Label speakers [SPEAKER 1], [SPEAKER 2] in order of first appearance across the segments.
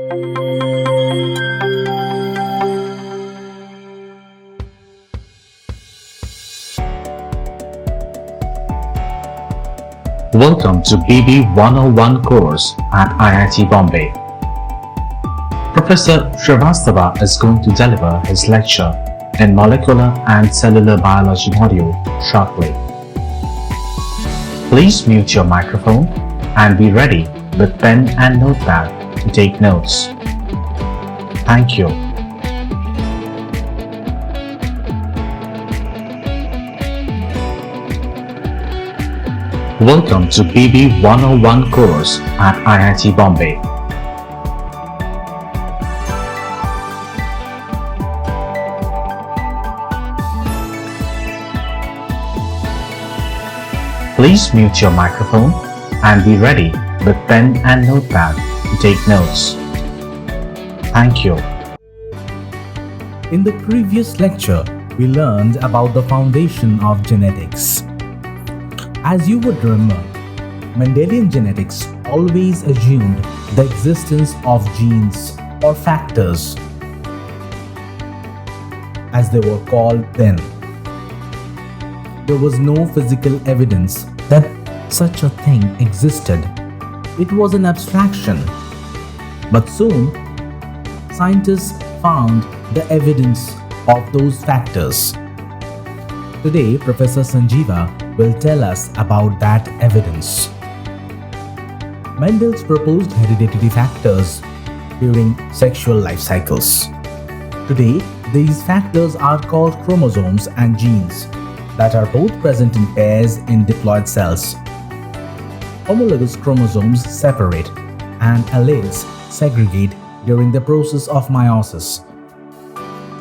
[SPEAKER 1] Welcome to BB101 course at IIT Bombay. Professor Srivastava is going to deliver his lecture in Molecular and Cellular Biology module shortly. Please mute your microphone and be ready with pen and notepad to take notes. Thank you. Welcome to BB101 course at IIT Bombay. Please mute your microphone and be ready with pen and notepad to take notes. Thank you.
[SPEAKER 2] In the previous lecture, we learned about the foundation of genetics. As you would remember, Mendelian genetics always assumed the existence of genes or factors, as they were called then. There was no physical evidence that such a thing existed. It was an abstraction. But soon, scientists found the evidence of those factors. Today, Professor Sanjeeva will tell us about that evidence. Mendel's proposed hereditary factors during sexual life cycles. Today, these factors are called chromosomes and genes that are both present in pairs in diploid cells. Homologous chromosomes separate and alleles segregate during the process of meiosis.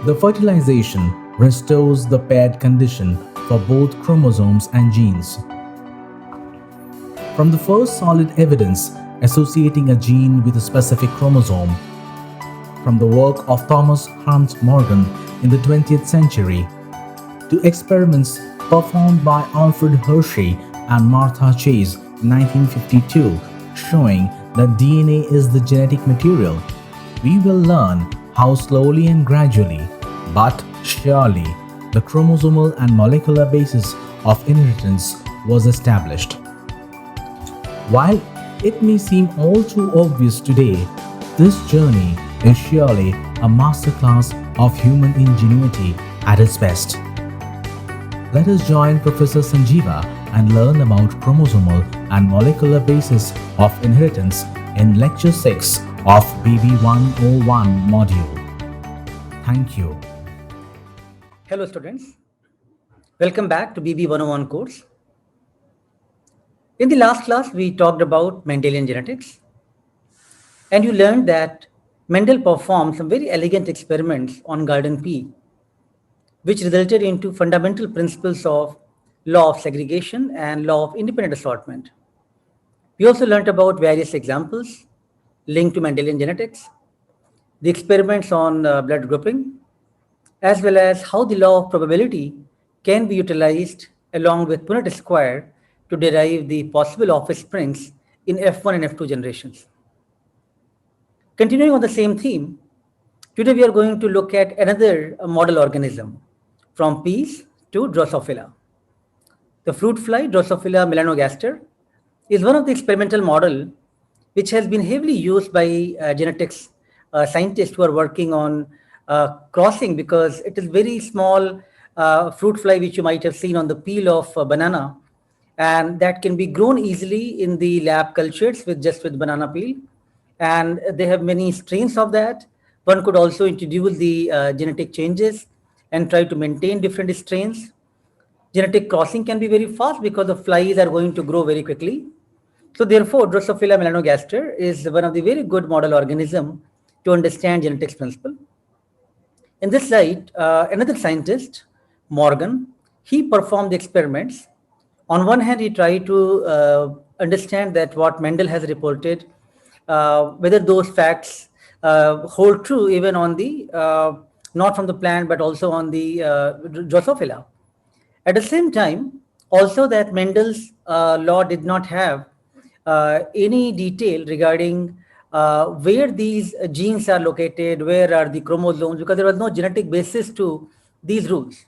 [SPEAKER 2] The fertilization restores the paired condition for both chromosomes and genes. From the first solid evidence associating a gene with a specific chromosome, from the work of Thomas Hunt Morgan in the 20th century, to experiments performed by Alfred Hershey and Martha Chase in 1952 showing that DNA is the genetic material, we will learn how slowly and gradually, but surely, the chromosomal and molecular basis of inheritance was established. While it may seem all too obvious today, this journey is surely a masterclass of human ingenuity at its best. Let us join Professor Sanjeeva and learn about chromosomal and molecular basis of inheritance in Lecture 6 of BB101 module. Thank you.
[SPEAKER 3] Hello students, welcome back to BB101 course. In the last class, we talked about Mendelian genetics, and you learned that Mendel performed some very elegant experiments on garden pea, which resulted into fundamental principles of law of segregation and law of independent assortment. We also learned about various examples linked to Mendelian genetics, the experiments on blood grouping, as well as how the law of probability can be utilized along with Punnett square to derive the possible offsprings in F1 and F2 generations. Continuing on the same theme, today we are going to look at another model organism, from peas to Drosophila. The fruit fly Drosophila melanogaster is one of the experimental model which has been heavily used by genetics scientists who are working on crossing, because it is very small fruit fly which you might have seen on the peel of a banana, and that can be grown easily in the lab cultures with banana peel, and they have many strains of that. One could also introduce the genetic changes and try to maintain different strains. Genetic crossing can be very fast because the flies are going to grow very quickly. So therefore, Drosophila melanogaster is one of the very good model organism to understand genetics principle. In this slide, another scientist, Morgan, he performed the experiments. On one hand, he tried to understand that what Mendel has reported, whether those facts hold true even on the, not from the plant, but also on the Drosophila. At the same time, also that Mendel's law did not have any detail regarding where these genes are located, where are the chromosomes, because there was no genetic basis to these rules.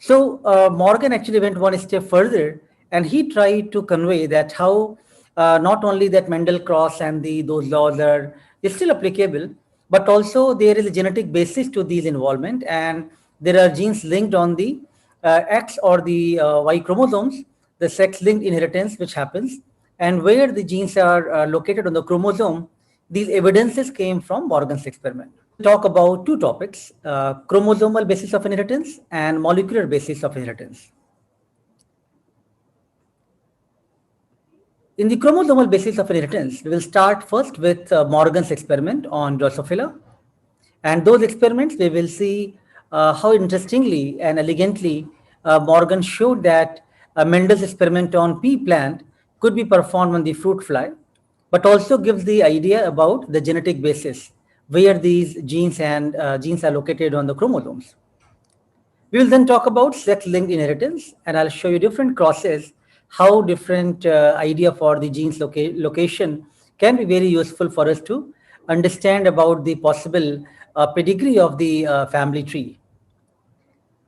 [SPEAKER 3] So Morgan actually went one step further, and he tried to convey that how not only that Mendel cross and those laws are still applicable, but also there is a genetic basis to these involvement, and there are genes linked on the X or the Y chromosomes, the sex-linked inheritance which happens, and where the genes are located on the chromosome. These evidences came from Morgan's experiment. We'll talk about two topics, chromosomal basis of inheritance and molecular basis of inheritance. In the chromosomal basis of inheritance, we will start first with Morgan's experiment on Drosophila. And those experiments, we will see how interestingly and elegantly Morgan showed that Mendel's experiment on pea plant could be performed on the fruit fly, but also gives the idea about the genetic basis, where these genes are located on the chromosomes. We will then talk about sex-linked inheritance, and I'll show you different crosses, how different idea for the genes location can be very useful for us to understand about the possible pedigree of the family tree.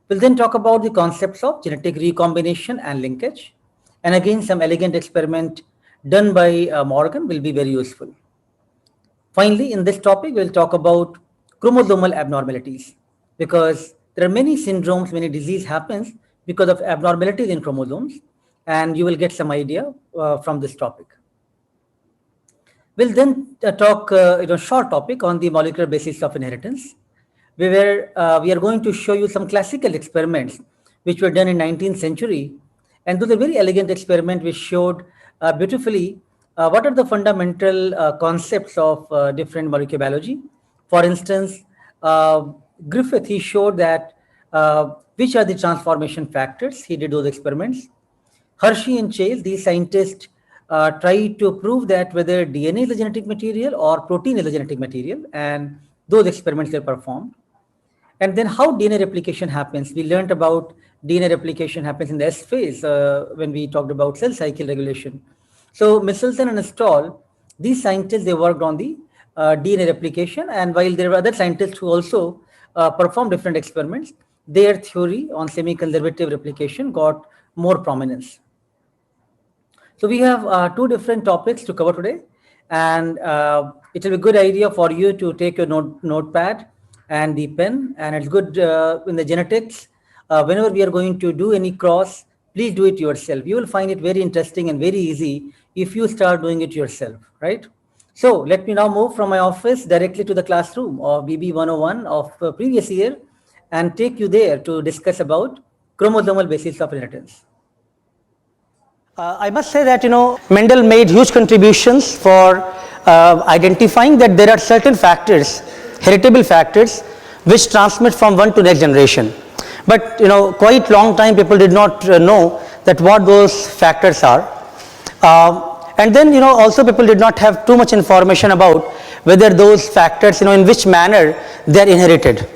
[SPEAKER 3] We'll then talk about the concepts of genetic recombination and linkage. And again, some elegant experiment done by Morgan will be very useful. Finally, in this topic, we'll talk about chromosomal abnormalities, because there are many syndromes, many disease happens because of abnormalities in chromosomes, and you will get some idea from this topic. We'll then talk short topic on the molecular basis of inheritance. We are going to show you some classical experiments which were done in 19th century, and those are very elegant experiments which showed beautifully what are the fundamental concepts of different molecular biology. For instance, Griffith, he showed that which are the transformation factors. He did those experiments. Hershey and Chase, these scientists tried to prove that whether DNA is a genetic material or protein is a genetic material, and those experiments were performed. And then how DNA replication happens. We learned about DNA replication happens in the S phase when we talked about cell cycle regulation. So Michelson and Stoll, these scientists, they worked on the DNA replication, and while there were other scientists who also performed different experiments, their theory on semi-conservative replication got more prominence. So we have two different topics to cover today, and it will be a good idea for you to take your notepad and the pen, and it's good in the genetics. Whenever we are going to do any cross, please do it yourself. You will find it very interesting and very easy if you start doing it yourself, right? So let me now move from my office directly to the classroom of BB101 of previous year and take you there to discuss about chromosomal basis of inheritance. I must say that, Mendel made huge contributions for identifying that there are certain factors, heritable factors, which transmit from one to next generation. But, quite long time people did not know that what those factors are. And then, also people did not have too much information about whether those factors, in which manner they are inherited.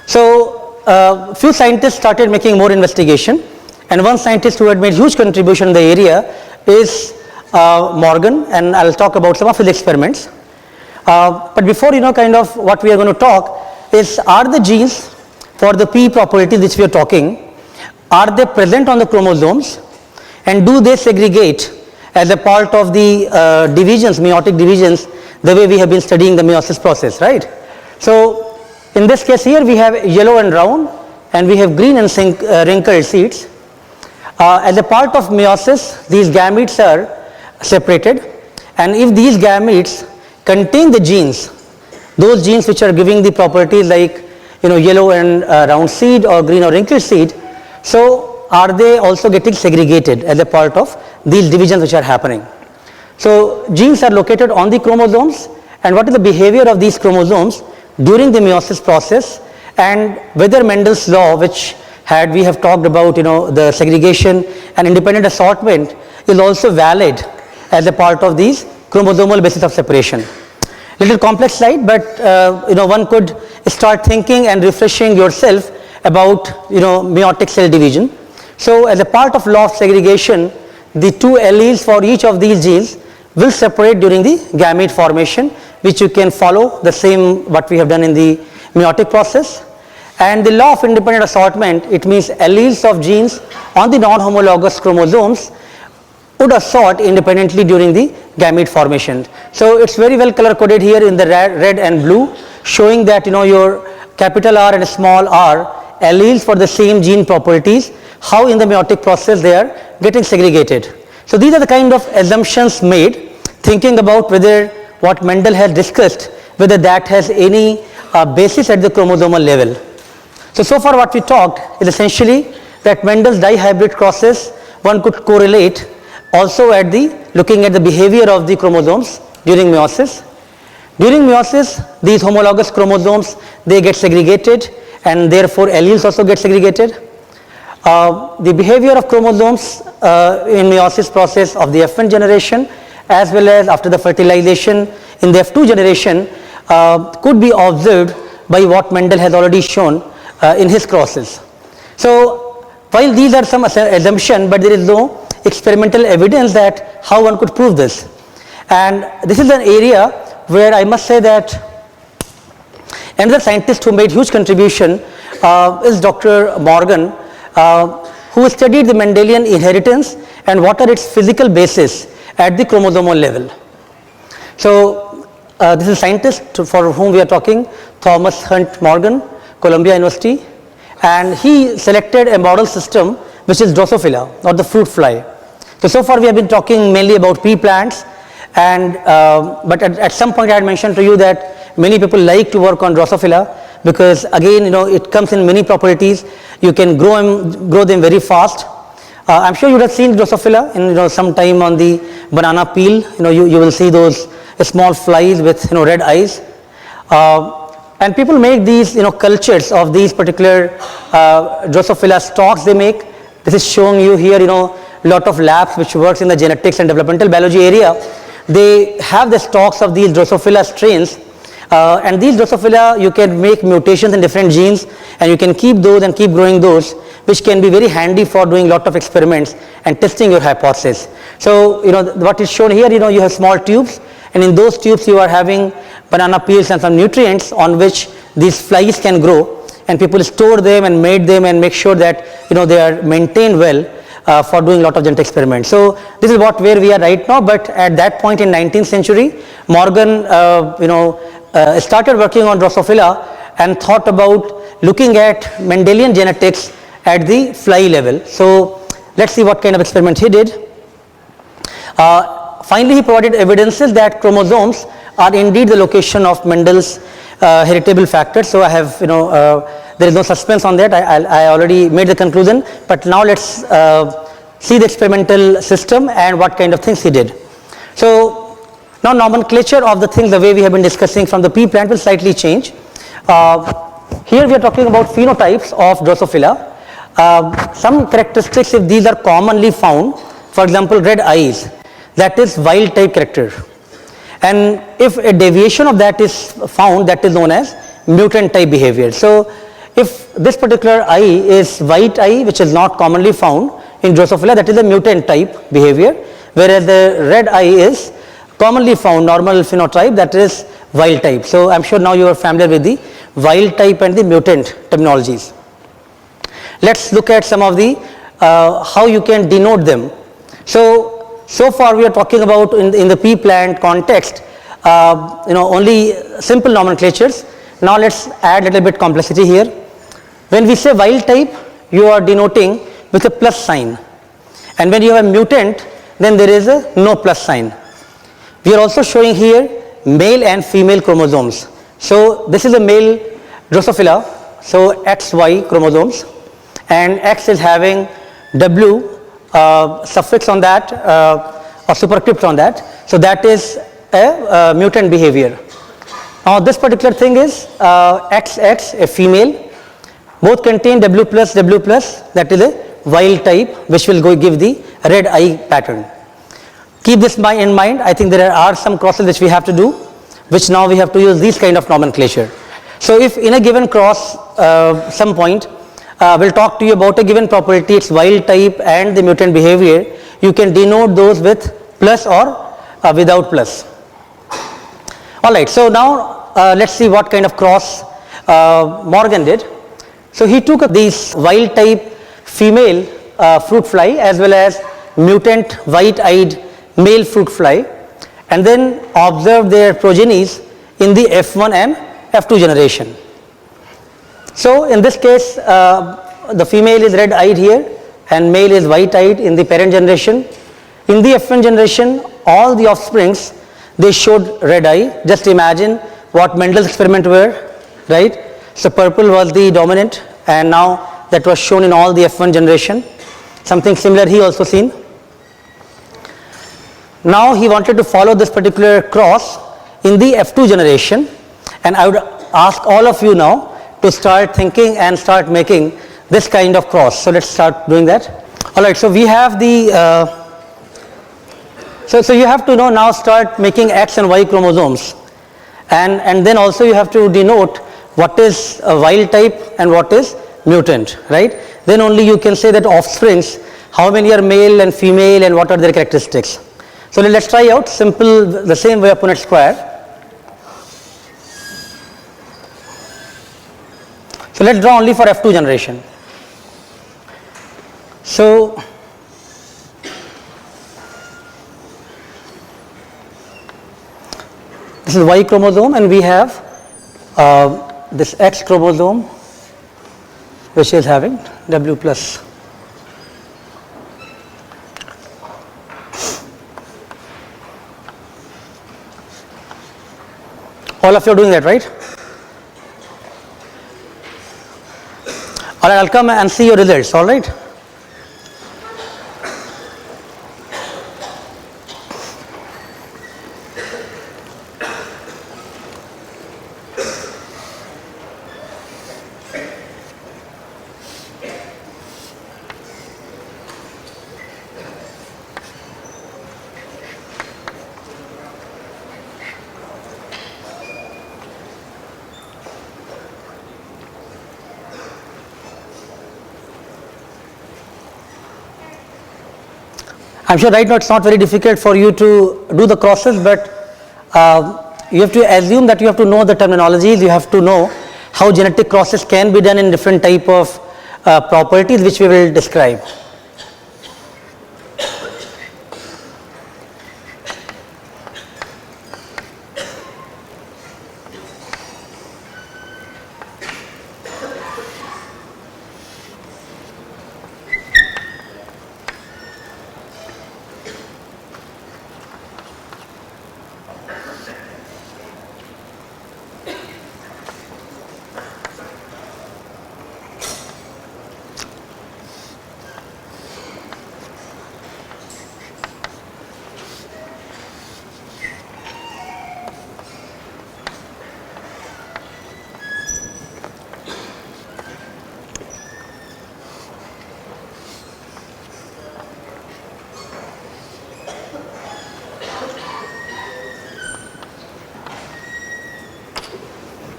[SPEAKER 3] So, few scientists started making more investigation. And one scientist who had made huge contribution in the area is Morgan, and I'll talk about some of his experiments. But before, kind of what we are going to talk is, are the genes for the P property which we are talking, are they present on the chromosomes, and do they segregate as a part of the divisions, meiotic divisions, the way we have been studying the meiosis process, right? So in this case here we have yellow and round, and we have green and wrinkled seeds. As a part of meiosis, these gametes are separated, and if these gametes contain the genes, those genes which are giving the properties like yellow and round seed or green or wrinkled seed, so are they also getting segregated as a part of these divisions which are happening. So genes are located on the chromosomes, and what is the behavior of these chromosomes during the meiosis process, and whether Mendel's law, which we have talked about, the segregation and independent assortment, is also valid as a part of these chromosomal basis of separation. Little complex slide, but one could start thinking and refreshing yourself about meiotic cell division. So as a part of law of segregation, the two alleles for each of these genes will separate during the gamete formation, which you can follow the same what we have done in the meiotic process. And the law of independent assortment, it means alleles of genes on the non-homologous chromosomes would assort independently during the gamete formation. So it's very well color coded here in the red and blue, showing that your capital R and small r alleles for the same gene properties, how in the meiotic process they are getting segregated. So these are the kind of assumptions made, thinking about whether what Mendel has discussed, whether that has any basis at the chromosomal level. So far what we talked is essentially that Mendel's dihybrid crosses one could correlate also at the looking at the behavior of the chromosomes during meiosis. During meiosis, these homologous chromosomes, they get segregated, and therefore alleles also get segregated. The behavior of chromosomes in meiosis process of the F1 generation as well as after the fertilization in the F2 generation could be observed by what Mendel has already shown in his crosses. So while these are some assumption, but there is no experimental evidence that how one could prove this. And this is an area where I must say that another scientist who made huge contribution is Dr. Morgan, who studied the Mendelian inheritance and what are its physical basis at the chromosomal level. So this is a scientist for whom we are talking, Thomas Hunt Morgan, Columbia University, and he selected a model system which is Drosophila or the fruit fly. So far we have been talking mainly about pea plants, and but at some point I had mentioned to you that many people like to work on Drosophila because again it comes in many properties. You can grow them very fast. I'm sure you would have seen Drosophila in some time on the banana peel. You will see those small flies with red eyes. And people make these cultures of these particular Drosophila stalks they make. This is showing you here lot of labs which works in the genetics and developmental biology area. They have the stalks of these Drosophila strains, and these Drosophila you can make mutations in different genes, and you can keep those and keep growing those, which can be very handy for doing lot of experiments and testing your hypothesis. So what is shown here, you have small tubes, and in those tubes you are having banana peels and some nutrients on which these flies can grow, and people store them and mate them and make sure that they are maintained well for doing a lot of genetic experiments. So this is where we are right now, but at that point in 19th century, Morgan started working on Drosophila and thought about looking at Mendelian genetics at the fly level. So let's see what kind of experiment he did. Finally, he provided evidences that chromosomes are indeed the location of Mendel's heritable factors. So I have there is no suspense on that. I already made the conclusion, but now let's see the experimental system and what kind of things he did. So now nomenclature of the things, the way we have been discussing from the pea plant will slightly change. Here we are talking about phenotypes of Drosophila. Some characteristics, if these are commonly found, for example red eyes, that is wild type character, and if a deviation of that is found, that is known as mutant type behavior. So if this particular eye is white eye, which is not commonly found in Drosophila, that is a mutant type behavior, whereas the red eye is commonly found normal phenotype, that is wild type. So I'm sure now you are familiar with the wild type and the mutant terminologies. Let's look at some of the how you can denote them. So far we are talking about in the pea plant context only simple nomenclatures. Now let's add a little bit complexity here. When we say wild type, you are denoting with a plus sign, and when you have a mutant, then there is a no plus sign. We are also showing here male and female chromosomes. So this is a male Drosophila, so XY chromosomes, and X is having W suffix on that or superscript on that, so that is a mutant behavior. Now this particular thing is XX, a female, both contain W+, that is a wild type, which will give the red eye pattern. Keep this in mind. I think there are some crosses which we have to do, which now we have to use these kind of nomenclature. So if in a given cross some point we'll talk to you about a given property, its wild type and the mutant behavior, you can denote those with plus or without plus. All right, so now let's see what kind of cross Morgan did. So he took these wild type female fruit fly as well as mutant white-eyed male fruit fly, and then observed their progenies in the F1 and F2 generation. So in this case, the female is red-eyed here and male is white-eyed in the parent generation. In the F1 generation, all the offsprings, they showed red eye. Just imagine what Mendel's experiment were, right? So purple was the dominant, and now that was shown in all the F1 generation. Something similar he also seen. Now he wanted to follow this particular cross in the F2 generation, and I would ask all of you now to start thinking and start making this kind of cross. So let's start doing that. All right, so we have the so you have to now start making X and Y chromosomes, and then also you have to denote what is a wild type and what is mutant, right? Then only you can say that offsprings, how many are male and female and what are their characteristics. So let's try out simple, the same way of Punnett square. So let's draw only for F2 generation. So this is Y chromosome, and we have this X chromosome, which is having W plus. All of you are doing that, right? All right, I'll come and see your results, all right? I'm sure right now it's not very difficult for you to do the crosses, but you have to assume that you have to know the terminologies, you have to know how genetic crosses can be done in different type of properties, which we will describe.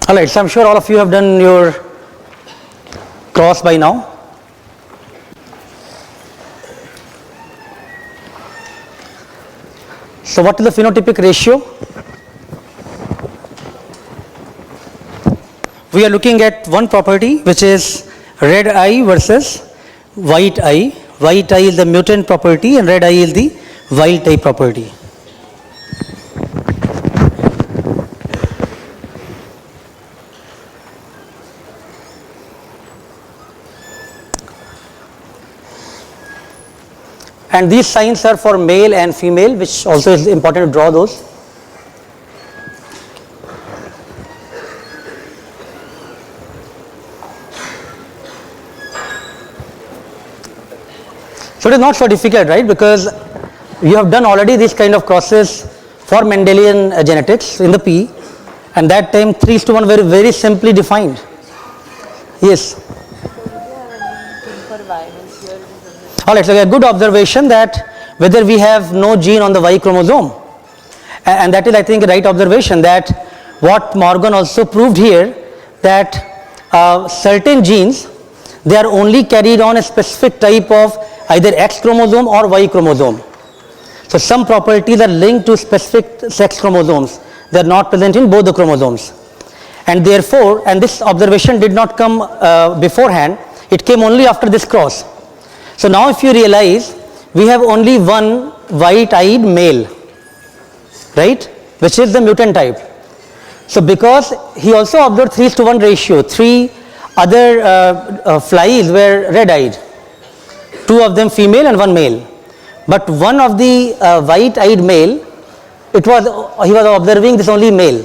[SPEAKER 3] All right, so I'm sure all of you have done your cross by now. So what is the phenotypic ratio? We are looking at one property, which is red eye versus white eye. White eye is the mutant property and red eye is the wild type property. And these signs are for male and female, which also is important to draw those. So it is not so difficult, right? Because you have done already these kind of crosses for Mendelian genetics in the P, and that time 3:1 were very simply defined. Yes. All right, so a good observation that whether we have no gene on the Y chromosome, and that is, I think, a right observation, that what Morgan also proved here, that certain genes, they are only carried on a specific type of either X chromosome or Y chromosome. So some properties are linked to specific sex chromosomes, they are not present in both the chromosomes. And therefore, and this observation did not come beforehand, it came only after this cross. So now if you realize, we have only one white-eyed male, right, which is the mutant type. So because he also observed 3:1 ratio, 3 other flies were red-eyed, 2 of them female and 1 male. But one of the white-eyed male, he was observing this only male.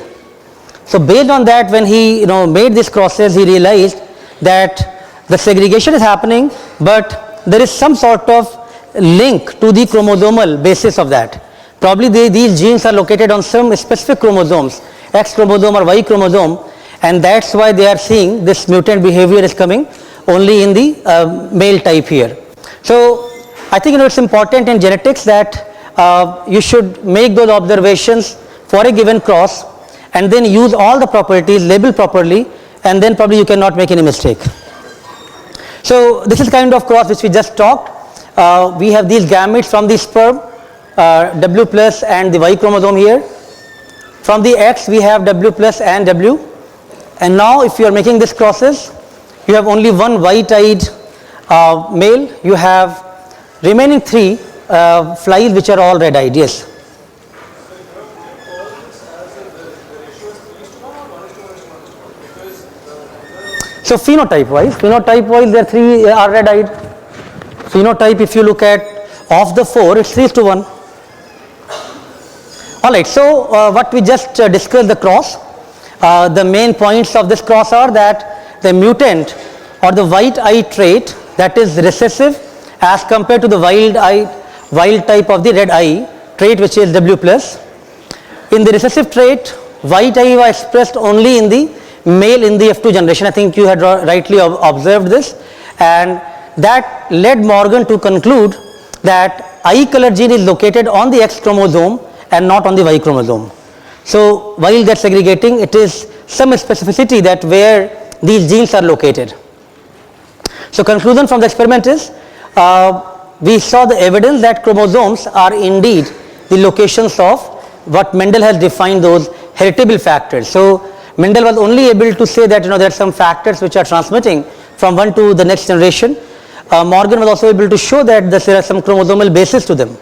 [SPEAKER 3] So based on that, when he made these crosses, he realized that the segregation is happening, but there is some sort of link to the chromosomal basis of that. Probably these genes are located on some specific chromosomes, X chromosome or Y chromosome, and that's why they are seeing this mutant behavior is coming only in the male type here. So I think it's important in genetics that you should make those observations for a given cross and then use all the properties, label properly, and then probably you cannot make any mistake. So this is kind of cross which we just talked. We have these gametes from the sperm, W plus and the Y chromosome here. From the X we have W plus and W. And now if you are making these crosses, you have only one white-eyed male, you have remaining 3 flies which are all red-eyed, yes. So phenotype wise there are 3 are red-eyed. Phenotype, if you look at of the 4, it's 3:1. Alright, so what we just discussed the cross, the main points of this cross are that the mutant or the white eye trait, that is recessive as compared to the wild type of the red eye trait, which is W plus. In the recessive trait, white eye was expressed only in the male in the F2 generation. I think you had rightly observed this, and that led Morgan to conclude that eye color gene is located on the X chromosome and not on the Y chromosome. So while that segregating, it is some specificity that where these genes are located. So conclusion from the experiment is, we saw the evidence that chromosomes are indeed the locations of what Mendel has defined those heritable factors. So Mendel was only able to say that there are some factors which are transmitting from one to the next generation. Morgan was also able to show that there are some chromosomal basis to them.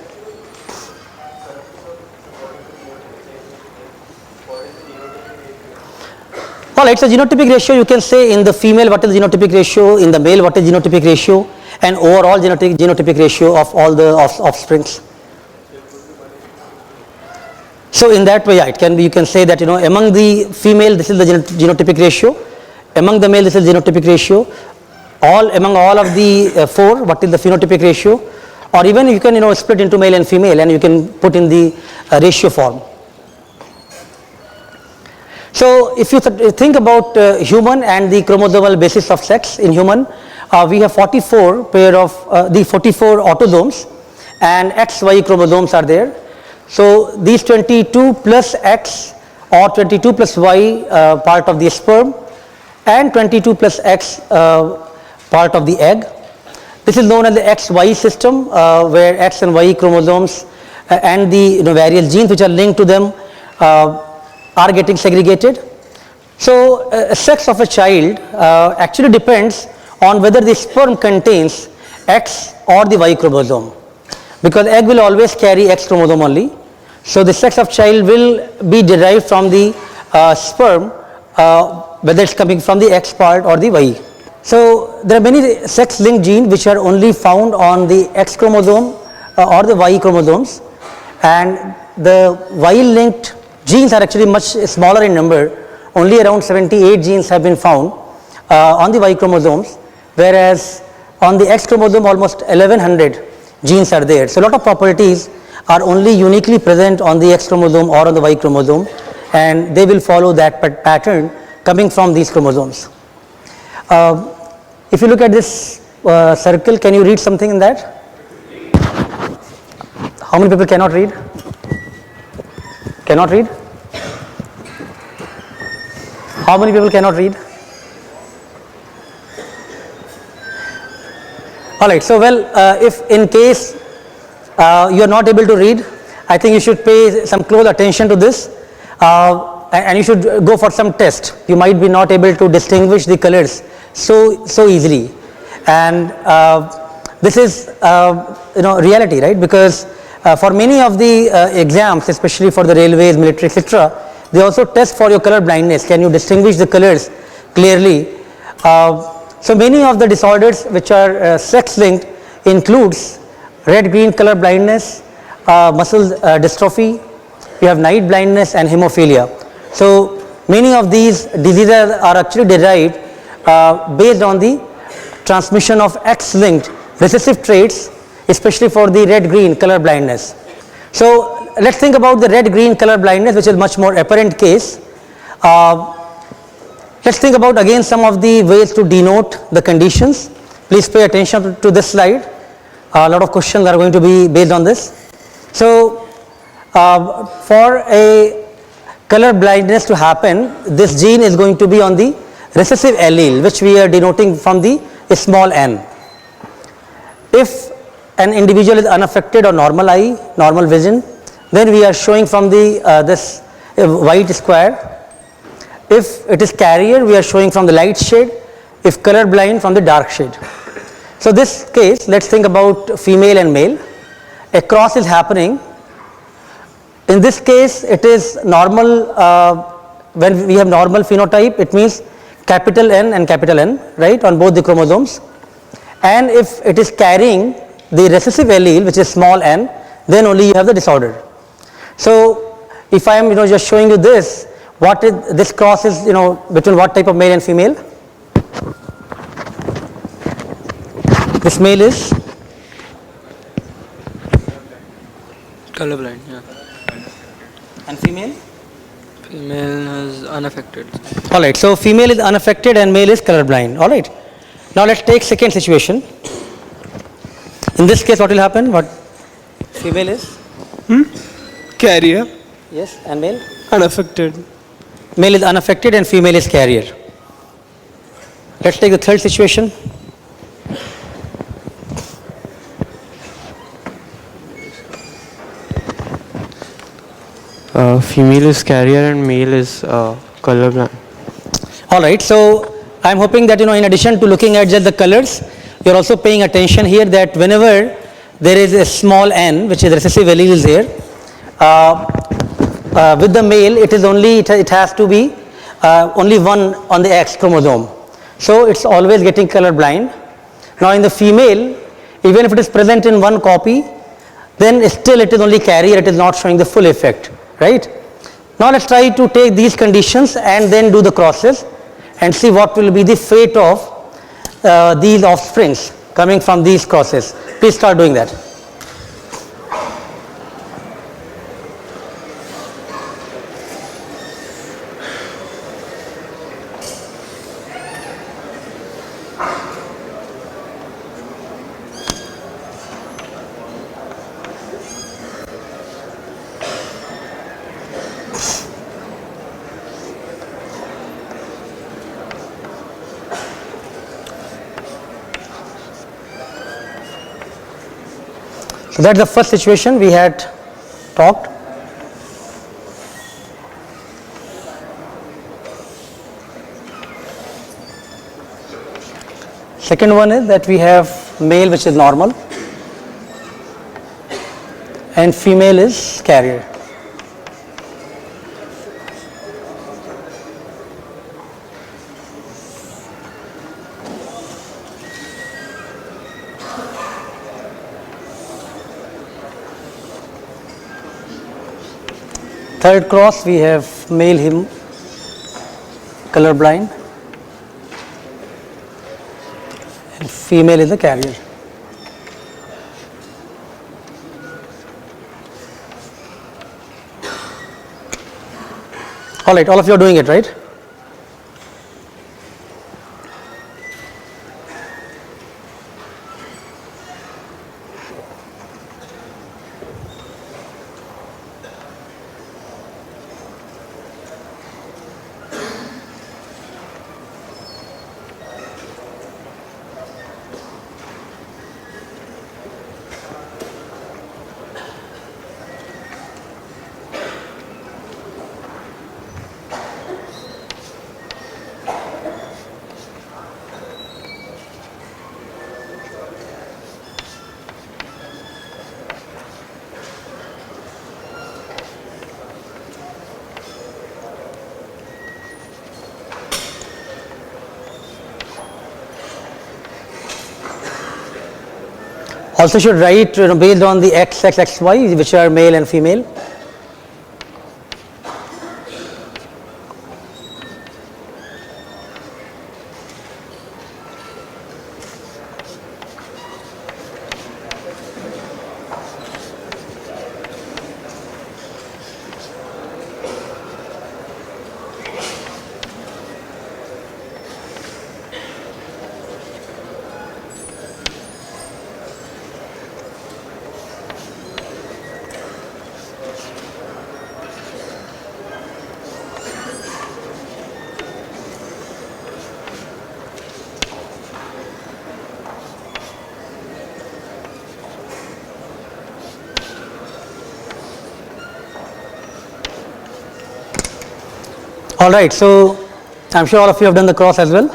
[SPEAKER 3] Alright, so genotypic ratio, you can say in the female what is the genotypic ratio, in the male what is genotypic ratio, and overall genotypic ratio of all the offsprings. So in that way, it can be, you can say that among the female this is the genotypic ratio, among the male this is genotypic ratio, among all of the 4 what is the phenotypic ratio, or even you can split into male and female and you can put in the ratio form. So if you think about human and the chromosomal basis of sex in human, we have 44 pair of the 44 autosomes and XY chromosomes are there. So these 22 plus X or 22 plus Y part of the sperm and 22 plus X part of the egg. This is known as the XY system, where X and Y chromosomes and the various genes which are linked to them are getting segregated. So sex of a child actually depends on whether the sperm contains X or the Y chromosome, because egg will always carry X chromosome only. So the sex of child will be derived from the sperm, whether it's coming from the X part or the Y. So there are many sex linked genes which are only found on the X chromosome or the Y chromosomes, and the Y linked genes are actually much smaller in number. Only around 78 genes have been found on the Y chromosomes, whereas on the X chromosome almost 1100 genes are there. So a lot of properties are only uniquely present on the X chromosome or on the Y chromosome, and they will follow that pattern coming from these chromosomes. If you look at this circle, can you read something in that? How many people cannot read? Cannot read? How many people cannot read? Alright, so if in case you are not able to read, I think you should pay some close attention to this. and you should go for some test. You might be not able to distinguish the colors so easily, and this is reality, right? Because for many of the exams, especially for the railways, military, etc., they also test for your color blindness. Can you distinguish the colors clearly? So many of the disorders which are sex linked includes red green color blindness, muscle dystrophy, we have night blindness and hemophilia. So many of these diseases are actually derived based on the transmission of X-linked recessive traits, especially for the red green color blindness. So let's think about the red green color blindness, which is much more apparent case. Let's think about again some of the ways to denote the conditions. Please pay attention to this slide. A lot of questions are going to be based on this. So for a color blindness to happen, this gene is going to be on the recessive allele, which we are denoting from the small n. If an individual is unaffected or normal eye, normal vision, then we are showing from the this white square. If it is carrier, we are showing from the light shade. If color blind, from the dark shade. So this case, let's think about female and male. A cross is happening. In this case, it is normal. When we have normal phenotype, it means capital N and capital N, right, on both the chromosomes. And if it is carrying the recessive allele, which is small n, then only you have the disorder. So if I am just showing you this, what is this cross is between what type of male and female? This male is
[SPEAKER 4] colorblind, yeah.
[SPEAKER 3] And female?
[SPEAKER 4] Female is unaffected.
[SPEAKER 3] Alright, so female is unaffected and male is colorblind. Alright. Now let's take second situation. In this case, what will happen? What female is?
[SPEAKER 4] Carrier.
[SPEAKER 3] Yes, and male?
[SPEAKER 4] Unaffected.
[SPEAKER 3] Male is unaffected and female is carrier. Let's take the third situation.
[SPEAKER 4] Female is carrier and male is colorblind.
[SPEAKER 3] Alright, so I am hoping that in addition to looking at just the colors, you are also paying attention here that whenever there is a small n, which is recessive allele is here, with the male it is only it has to be only one on the X chromosome, so it's always getting color blind. Now in the female, even if it is present in one copy, then still it is only carrier, it is not showing the full effect, right? Now let's try to take these conditions and then do the crosses and see what will be the fate of these offsprings coming from these crosses. Please start doing that. So that's the first situation we had talked. Second one is that we have male which is normal and female is carrier. Third cross, we have male him colorblind and female is the carrier. All right, all of you are doing it, right? Also should write based on the X, Y, which are male and female. All right, so I'm sure all of you have done the cross as well.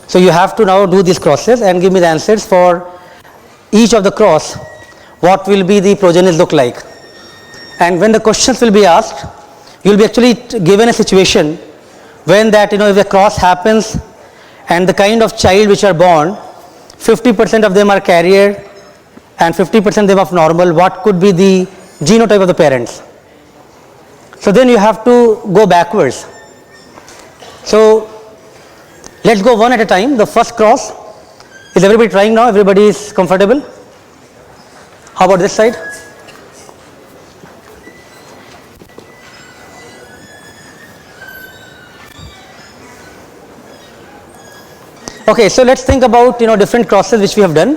[SPEAKER 3] So you have to now do these crosses and give me the answers for each of the cross. What will be the progenies look like? And when the questions will be asked, you will be actually given a situation when that, if the cross happens and the kind of child which are born, 50% of them are carrier and 50% of them of normal, what could be the genotype of the parents? So then you have to go backwards. So let's go one at a time. The first cross, is everybody trying now? Everybody is comfortable? How about this side? Okay, so let's think about different crosses which we have done.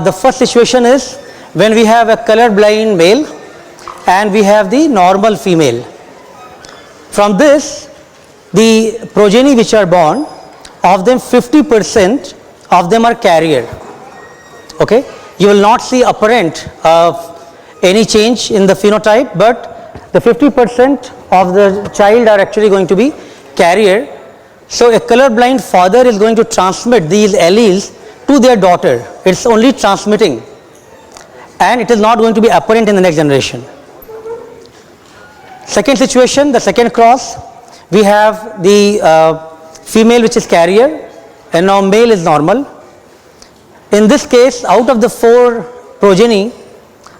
[SPEAKER 3] The first situation is when we have a color blind male and we have the normal female. From this, the progeny which are born, of them 50% of them are carrier. Okay, you will not see apparent any change in the phenotype, but the 50% of the child are actually going to be carrier. So a color blind father is going to transmit these alleles to their daughter. It's only transmitting, and it is not going to be apparent in the next generation. Second situation, the second cross, we have the female which is carrier and now male is normal. In this case, out of the 4 progeny,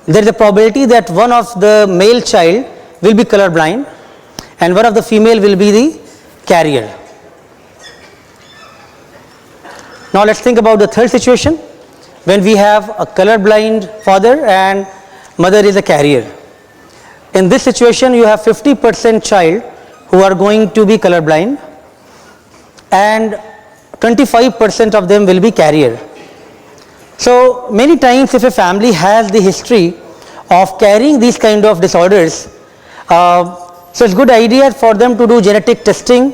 [SPEAKER 3] there is a probability that one of the male child will be color blind and one of the female will be the carrier. Now let's think about the third situation when we have a color blind father and mother is a carrier. In this situation, you have 50% child who are going to be color blind and 25% of them will be carrier. So many times if a family has the history of carrying these kind of disorders, so it's good idea for them to do genetic testing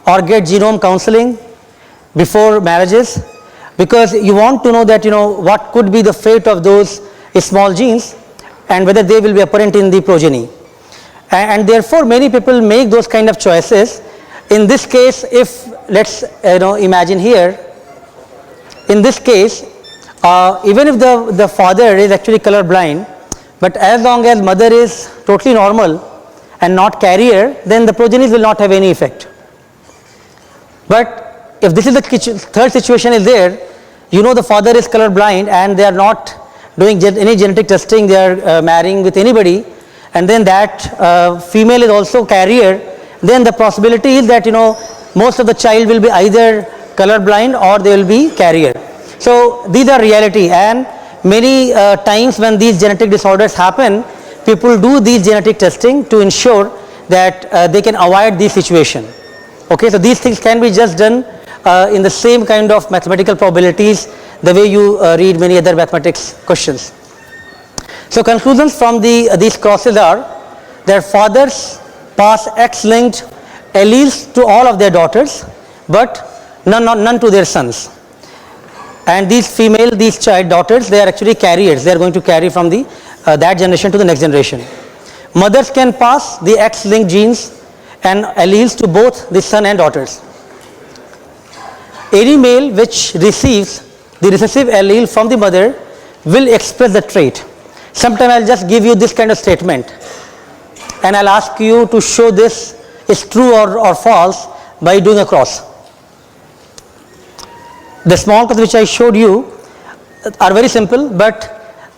[SPEAKER 3] or get genome counseling before marriages, because you want to know that what could be the fate of those small genes and whether they will be apparent in the progeny. And therefore many people make those kind of choices. In this case, if let's imagine here, in this case, even if the father is actually color blind, but as long as mother is totally normal and not carrier, then the progenies will not have any effect. But if this is the third situation is there, the father is color blind and they are not doing any genetic testing, they are marrying with anybody, and then that female is also carrier, then the possibility is that most of the child will be either color blind or they will be carrier. So these are reality, and many times when these genetic disorders happen, people do these genetic testing to ensure that they can avoid this situation. Okay, so these things can be just done in the same kind of mathematical probabilities the way you read many other mathematics questions. So conclusions from these crosses are their fathers pass X-linked alleles to all of their daughters, but none to their sons. And these child daughters, they are actually carriers. They are going to carry from that generation to the next generation. Mothers can pass the X-linked genes and alleles to both the son and daughters. Any male which receives the recessive allele from the mother will express the trait. Sometime I'll just give you this kind of statement and I'll ask you to show this is true or false by doing a cross. the small cross which I showed you are very simple, but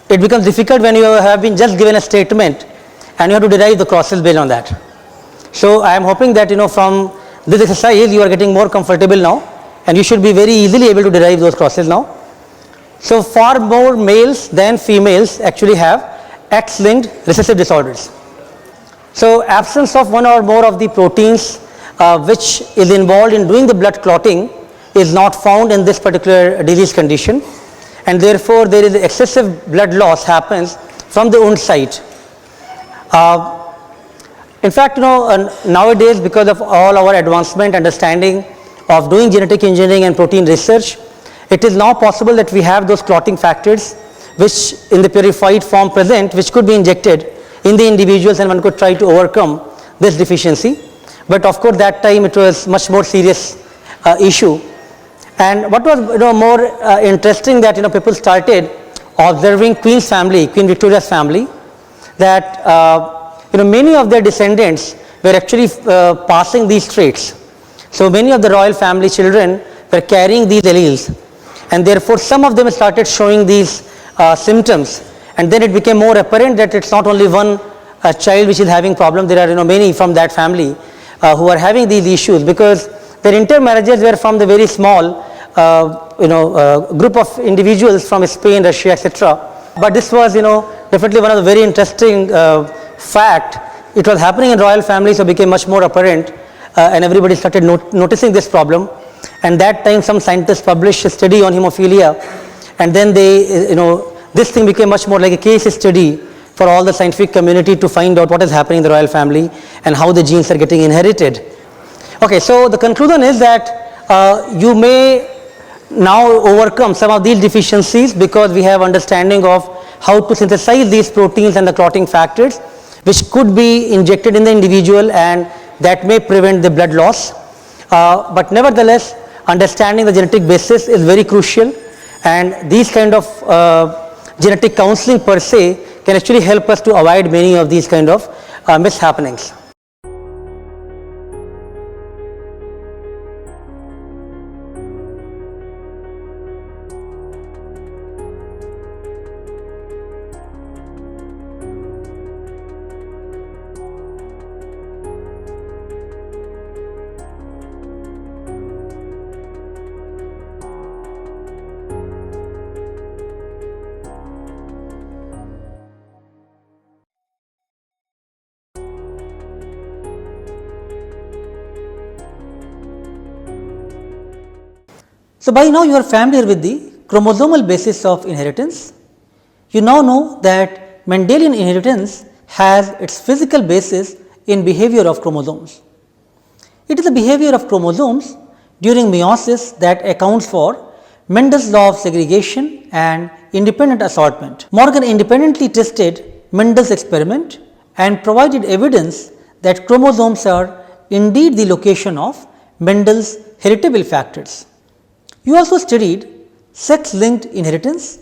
[SPEAKER 3] it becomes difficult when you have been just given a statement and you have to derive the crosses based on that. So I am hoping that from this exercise you are getting more comfortable now, and you should be very easily able to derive those crosses now. So far more males than females actually have X-linked recessive disorders. So absence of one or more of the proteins which is involved in doing the blood clotting is not found in this particular disease condition, and therefore there is excessive blood loss happens from the wound site. In fact, nowadays, because of all our advancement understanding of doing genetic engineering and protein research, it is now possible that we have those clotting factors which in the purified form present, which could be injected in the individuals, and one could try to overcome this deficiency. But of course that time it was much more serious issue. And what was more interesting, that people started observing Queen's family, Queen Victoria's family, that many of their descendants were actually passing these traits. So many of the royal family children were carrying these alleles, and therefore some of them started showing these symptoms, and then it became more apparent that it's not only one child which is having problem. There are many from that family who are having these issues, because their intermarriages were from the very small group of individuals from Spain, Russia, etc. But this was definitely one of the very interesting fact. It was happening in royal family, so it became much more apparent, and everybody started noticing this problem. And that time some scientists published a study on hemophilia, and then they this thing became much more like a case study for all the scientific community to find out what is happening in the royal family and how the genes are getting inherited. Okay, so the conclusion is that you may now overcome some of these deficiencies because we have understanding of how to synthesize these proteins and the clotting factors, which could be injected in the individual, and that may prevent the blood loss. But nevertheless, understanding the genetic basis is very crucial, and these kind of genetic counseling per se can actually help us to avoid many of these kind of mishappenings. So by now you are familiar with the chromosomal basis of inheritance. You now know that Mendelian inheritance has its physical basis in behavior of chromosomes. It is the behavior of chromosomes during meiosis that accounts for Mendel's law of segregation and independent assortment. Morgan independently tested Mendel's experiment and provided evidence that chromosomes are indeed the location of Mendel's heritable factors. You also studied sex-linked inheritance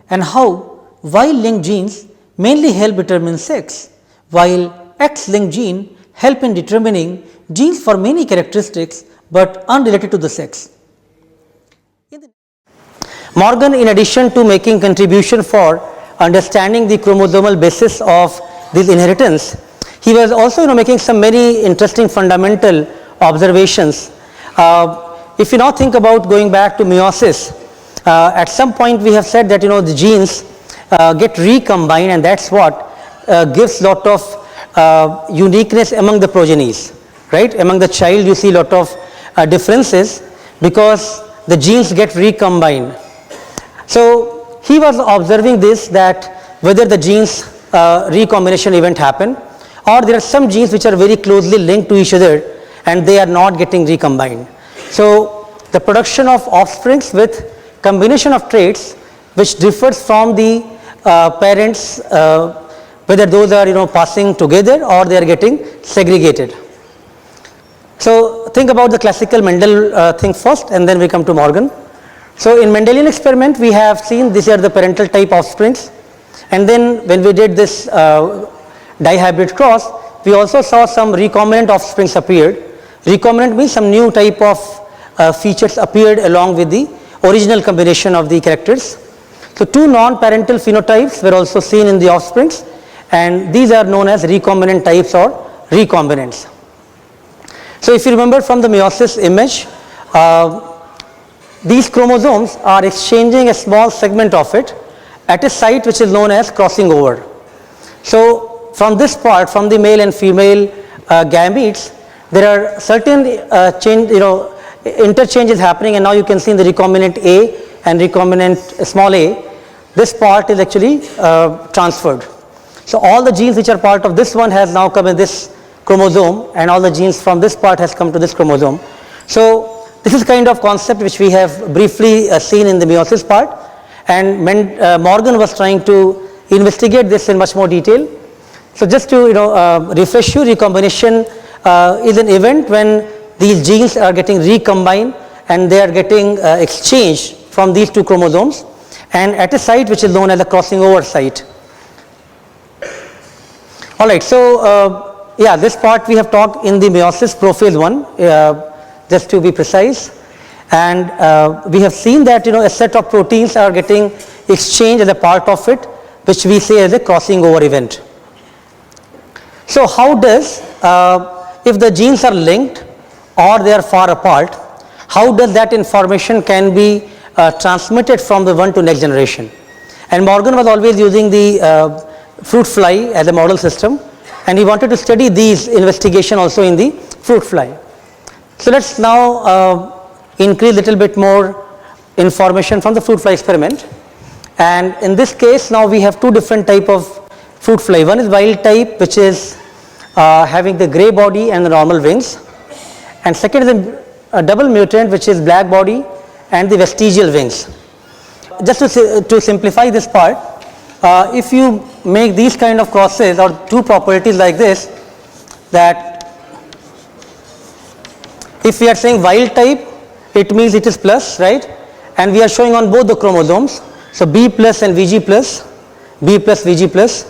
[SPEAKER 3] and how Y-linked genes mainly help determine sex, while X-linked gene help in determining genes for many characteristics but unrelated to the sex. Morgan, in addition to making contribution for understanding the chromosomal basis of this inheritance, he was also making some very interesting fundamental observations. If you now think about going back to meiosis, at some point we have said that the genes get recombined, and that's what gives lot of uniqueness among the progenies, right? Among the child you see lot of differences because the genes get recombined. So he was observing this, that whether the genes recombination event happen, or there are some genes which are very closely linked to each other and they are not getting recombined. So the production of offsprings with combination of traits which differs from the parents, whether those are passing together or they are getting segregated. So think about the classical Mendel thing first, and then we come to Morgan. So in Mendelian experiment we have seen these are the parental type offsprings, and then when we did this dihybrid cross, we also saw some recombinant offsprings appeared. Recombinant means some new type of features appeared along with the original combination of the characters. So two non-parental phenotypes were also seen in the offsprings, and these are known as recombinant types or recombinants. So if you remember from the meiosis image, these chromosomes are exchanging a small segment of it at a site which is known as crossing over. So from this part, from the male and female gametes, there are certain interchanges happening, and now you can see in the recombinant A and recombinant small a, this part is actually transferred. So all the genes which are part of this one has now come in this chromosome, and all the genes from this part has come to this chromosome. So this is kind of concept which we have briefly seen in the meiosis part, and Morgan was trying to investigate this in much more detail. So just to refresh you, recombination is an event when these genes are getting recombined and they are getting exchanged from these two chromosomes, and at a site which is known as the crossing over site. All right, so yeah, this part we have talked in the meiosis prophase 1, just to be precise, and we have seen that a set of proteins are getting exchanged as a part of it, which we say as a crossing over event. So how does, if the genes are linked or they are far apart, how does that information can be transmitted from the one to next generation? And Morgan was always using the fruit fly as a model system, and he wanted to study these investigation also in the fruit fly. So let's now increase a little bit more information from the fruit fly experiment. And in this case, now we have two different type of fruit fly. One is wild type, which is having the gray body and the normal wings, and second is a double mutant, which is black body and the vestigial wings. Just to simplify this part, if you make these kind of crosses or two properties like this, that if we are saying wild type, it means it is plus, right? And we are showing on both the chromosomes, so B plus and VG plus, B plus VG plus,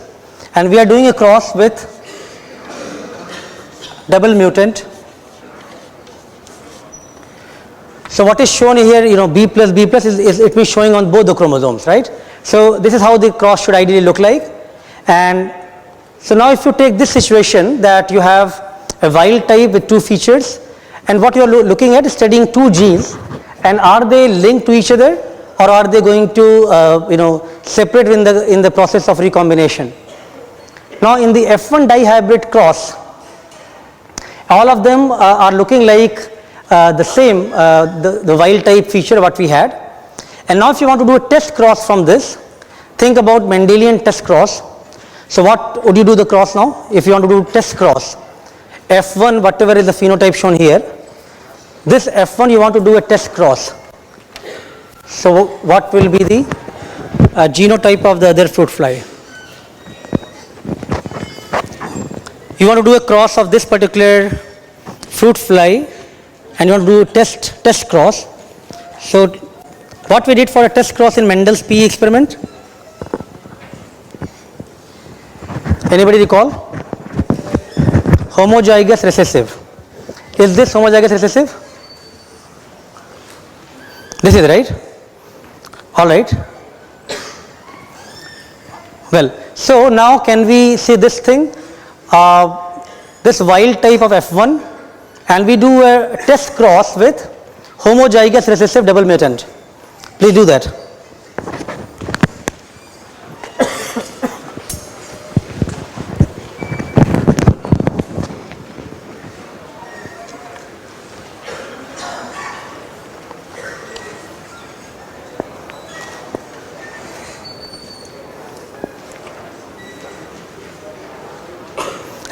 [SPEAKER 3] and we are doing a cross with double mutant. So what is shown here, B plus is it means showing on both the chromosomes, right? So this is how the cross should ideally look like. And so now if you take this situation that you have a wild type with two features, and what you are looking at is studying two genes, and are they linked to each other, or are they going to separate in the process of recombination? Now in the F1 dihybrid cross, all of them are looking like the same, the wild type feature what we had. And now if you want to do a test cross from this, think about Mendelian test cross. So what would you do the cross now? If you want to do test cross, F1 whatever is the phenotype shown here, this F1 you want to do a test cross. So what will be the genotype of the other fruit fly? You want to do a cross of this particular fruit fly, and you want to do a test cross. So what we did for a test cross in Mendel's PE experiment? Anybody recall? Homozygous recessive. Is this homozygous recessive? This is right. All right. Well, so now can we see this thing, this wild type of F1, and we do a test cross with homozygous recessive double mutant. Please do that.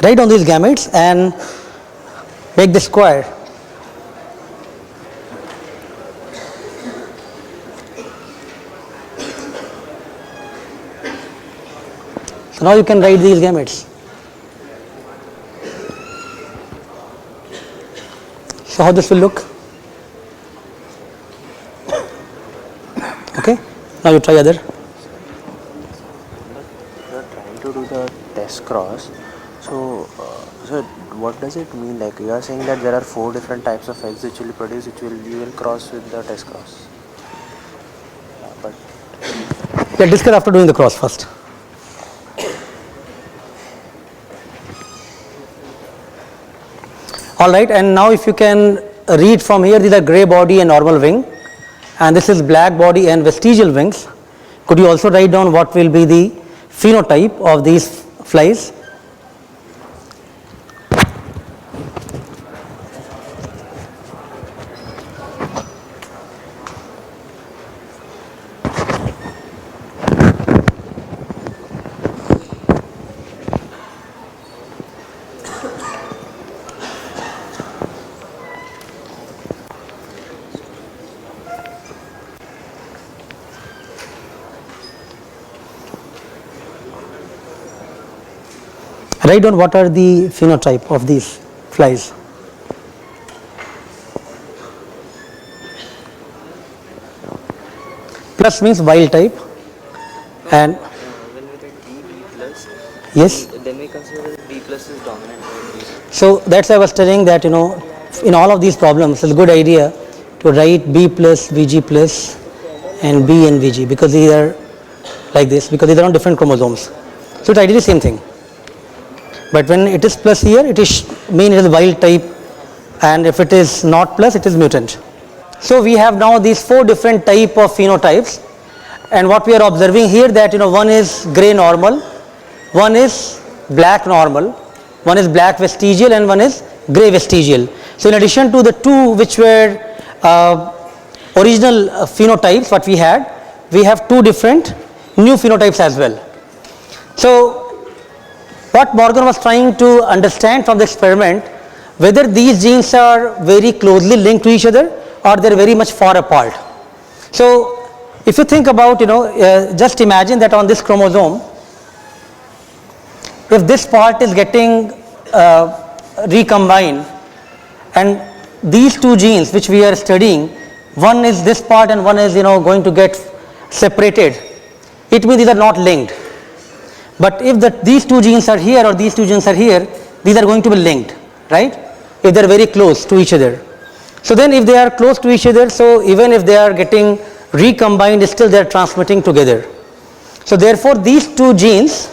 [SPEAKER 3] Write on these gametes and make the square. So now you can write these gametes. So how this will look? Okay, now you try other.
[SPEAKER 4] You are trying to do the test cross. So what does it mean? Like you are saying that there are 4 different types of eggs which will produce, which you will cross with the test cross.
[SPEAKER 3] Let's discuss after doing the cross first. All right, and now if you can read from here, these are gray body and normal wing, and this is black body and vestigial wings. Could you also write down what will be the phenotype of these flies? Write down what are the phenotype of these flies. Plus means wild type, and
[SPEAKER 4] when we write B plus,
[SPEAKER 3] yes.
[SPEAKER 4] then we consider that B plus is dominant.
[SPEAKER 3] So that's why I was telling that in all of these problems it's a good idea to write B plus, VG plus, and B and VG, because these are like this, because these are on different chromosomes. So it's ideally the same thing. But when it is plus here, it is mean it is wild type, and if it is not plus, it is mutant. So we have now these 4 different type of phenotypes, and what we are observing here that one is gray normal, one is black normal, one is black vestigial, and one is gray vestigial. So in addition to the 2 which were original phenotypes what we had, we have 2 different new phenotypes as well. So what Morgan was trying to understand from the experiment, whether these genes are very closely linked to each other or they are very much far apart. So if you think about, just imagine that on this chromosome, if this part is getting recombined, and these 2 genes which we are studying, one is this part and one is going to get separated, it means these are not linked. But if these 2 genes are here or these 2 genes are here, these are going to be linked, right? If they are very close to each other. So then if they are close to each other, so even if they are getting recombined, still they are transmitting together. So therefore these 2 genes,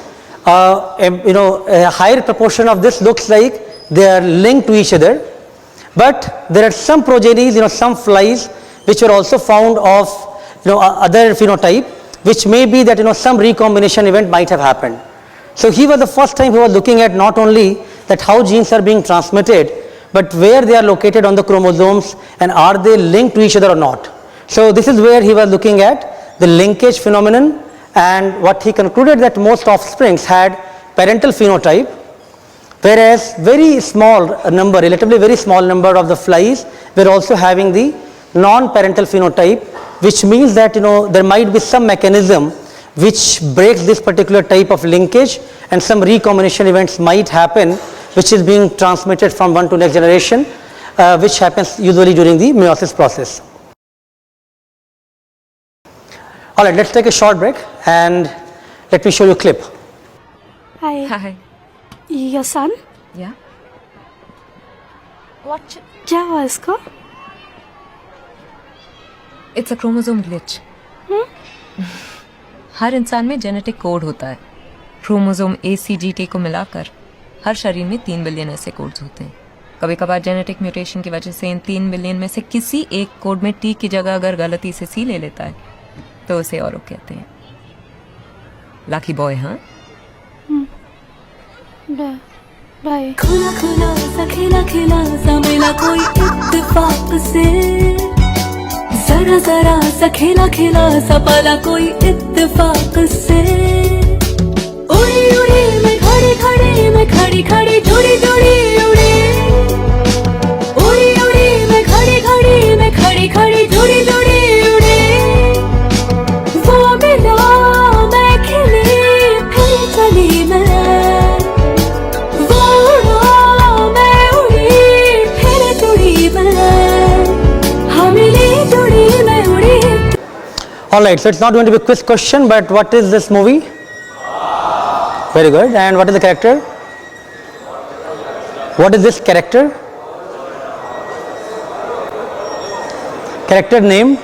[SPEAKER 3] a higher proportion of this looks like they are linked to each other. But there are some progenies, some flies which are also found of other phenotype, which may be that some recombination event might have happened. So he was the first time he was looking at not only that how genes are being transmitted, but where they are located on the chromosomes and are they linked to each other or not. So this is where he was looking at the linkage phenomenon, and what he concluded that most offsprings had parental phenotype, whereas very small number, relatively very small number of the flies were also having the non-parental phenotype, which means that there might be some mechanism which breaks this particular type of linkage, and some recombination events might happen which is being transmitted from one to next generation, which happens usually during the meiosis process. Alright, let's take a short break and let me show you a clip.
[SPEAKER 5] Hi.
[SPEAKER 6] Hi.
[SPEAKER 5] Your son?
[SPEAKER 6] Yeah. What?
[SPEAKER 5] क्या हुआ इसको?
[SPEAKER 6] It's a chromosome glitch. हर इंसान में genetic code होता है. Chromosome ACGT को मिलाकर हर शरीर में 3 बिलियन ऐसे कोड्स होते हैं. कभी कभार जेनेटिक म्यूटेशन की वजह से इन 3 बिलियन में से किसी एक कोड में T की जगह अगर गलती से C ले लेता है तो उसे औरो कहते हैं. लकी बॉय, हाँ?
[SPEAKER 5] बाय.
[SPEAKER 7] खुला खुला सा खिला खिला सा मिला कोई इत्तेफाक से, जरा जरा सा खिला खिला सा पला कोई इत्तेफाक से. उड़ी उड़ी मैं खड़ी खड़ी, मैं खड़ी खड़ी जुड़ी जुड़ी उड़ी. उड़ी उड़ी मैं खड़ी खड़ी, मैं खड़ी खड़ी जुड़ी जुड़ी उड़ी. वो मिला मैं खिली फिर चली मैं.
[SPEAKER 3] Alright, so it's not going to be a quiz question, but what is this movie? Very good. And what is the character? What is this character? Character name?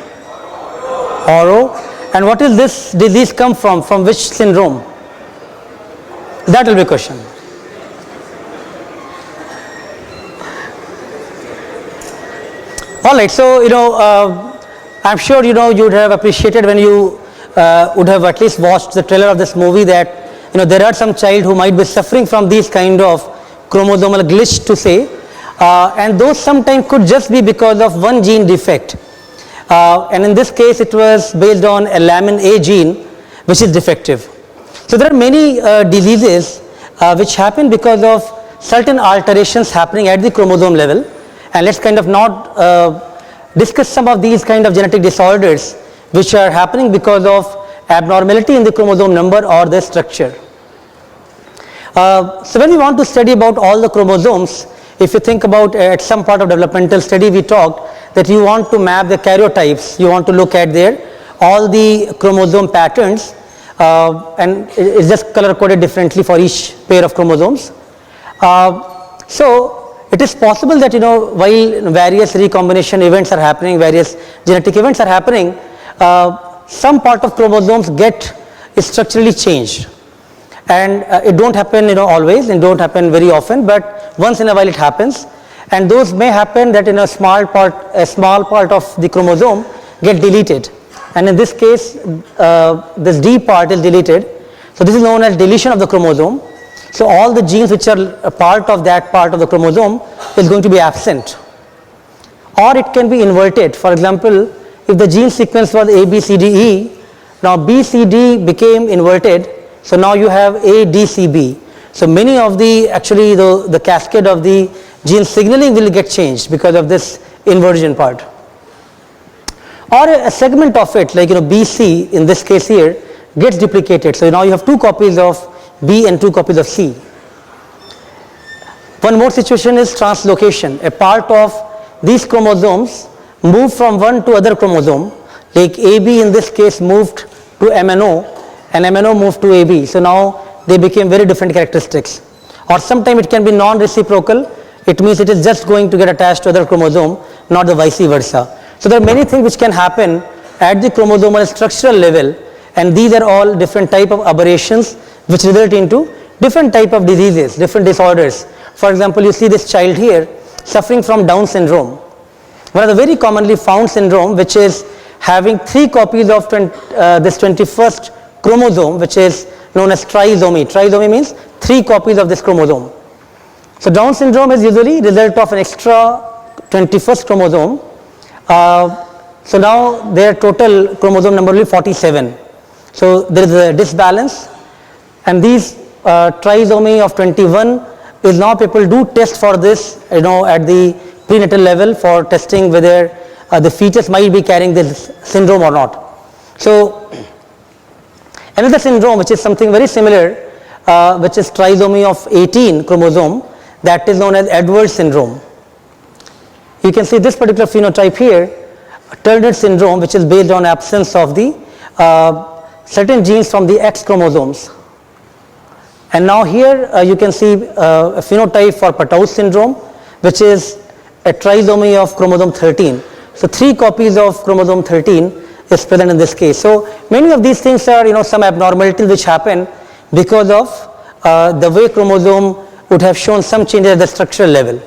[SPEAKER 3] Oro. And what is this disease come from? From which syndrome? That will be a question. All right, so I'm sure you would have appreciated when you would have at least watched the trailer of this movie that there are some child who might be suffering from these kind of chromosomal glitch to say, and those sometimes could just be because of one gene defect, and in this case it was based on a lamin A gene which is defective. So there are many diseases which happen because of certain alterations happening at the chromosome level, and let's kind of not discuss some of these kind of genetic disorders which are happening because of abnormality in the chromosome number or the structure. So when we want to study about all the chromosomes, if you think about at some part of developmental study we talked that you want to map the karyotypes, you want to look at all the chromosome patterns, and it's just color coded differently for each pair of chromosomes. So it is possible that while various recombination events are happening, various genetic events are happening, some part of chromosomes get structurally changed, and it don't happen always and don't happen very often, but once in a while it happens, and those may happen that a small part of the chromosome get deleted, and in this case this D part is deleted. So this is known as deletion of the chromosome. So all the genes which are a part of that part of the chromosome is going to be absent, or it can be inverted. For example, if the gene sequence was A, B, C, D, E, now B, C, D became inverted, so now you have A, D, C, B. So many of the cascade of the gene signaling will get changed because of this inversion part, or a segment of it like B, C in this case here gets duplicated. So now you have 2 copies of B and 2 copies of C. One more situation is translocation. A part of these chromosomes move from one to other chromosome, like AB in this case moved to MNO and MNO moved to AB. So now they became very different characteristics. Or sometimes it can be non-reciprocal. It means it is just going to get attached to other chromosome, not the vice versa. So there are many things which can happen at the chromosomal structural level, and these are all different type of aberrations which result into different type of diseases, different disorders. For example, you see this child here suffering from Down syndrome, one of the very commonly found syndrome, which is having 3 copies of this 21st chromosome, which is known as trisomy. Trisomy means 3 copies of this chromosome. So Down syndrome is usually result of an extra 21st chromosome. So now their total chromosome number will be 47. So there is a disbalance, and these trisomy of 21 is now people do test for this at the prenatal level for testing whether the fetus might be carrying this syndrome or not. So another syndrome which is something very similar, which is trisomy of 18 chromosome, that is known as Edwards syndrome. You can see this particular phenotype here, Turner syndrome, which is based on absence of the certain genes from the X chromosomes. And now here you can see a phenotype for Pathos syndrome, which is a trisomy of chromosome 13. So 3 copies of chromosome 13 is present in this case. So many of these things are some abnormalities which happen because of the way chromosome would have shown some changes at the structural level.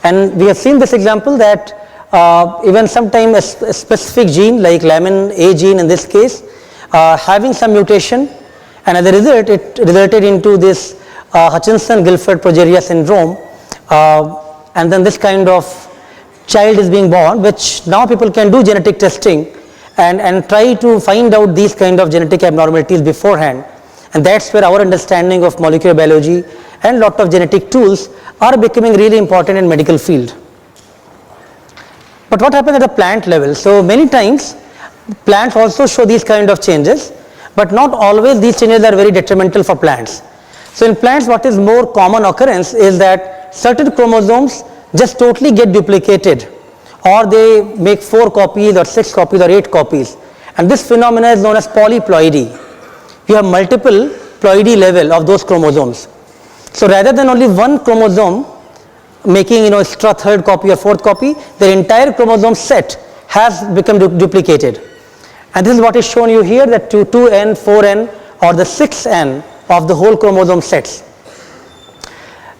[SPEAKER 3] And we have seen this example that even sometimes a specific gene like lamin A gene in this case having some mutation, and as a result it resulted into this Hutchinson-Gilford progeria syndrome, and then this kind of child is being born, which now people can do genetic testing and try to find out these kind of genetic abnormalities beforehand, and that's where our understanding of molecular biology and lot of genetic tools are becoming really important in medical field. But what happens at the plant level? So many times plants also show these kind of changes, but not always these changes are very detrimental for plants. So in plants what is more common occurrence is that certain chromosomes just totally get duplicated, or they make 4 copies or 6 copies or 8 copies, and this phenomena is known as polyploidy. You have multiple ploidy level of those chromosomes. So rather than only one chromosome making extra 3rd copy or 4th copy, the entire chromosome set has become duplicated. And this is what is shown you here, that 2n, 4n or the 6n of the whole chromosome sets.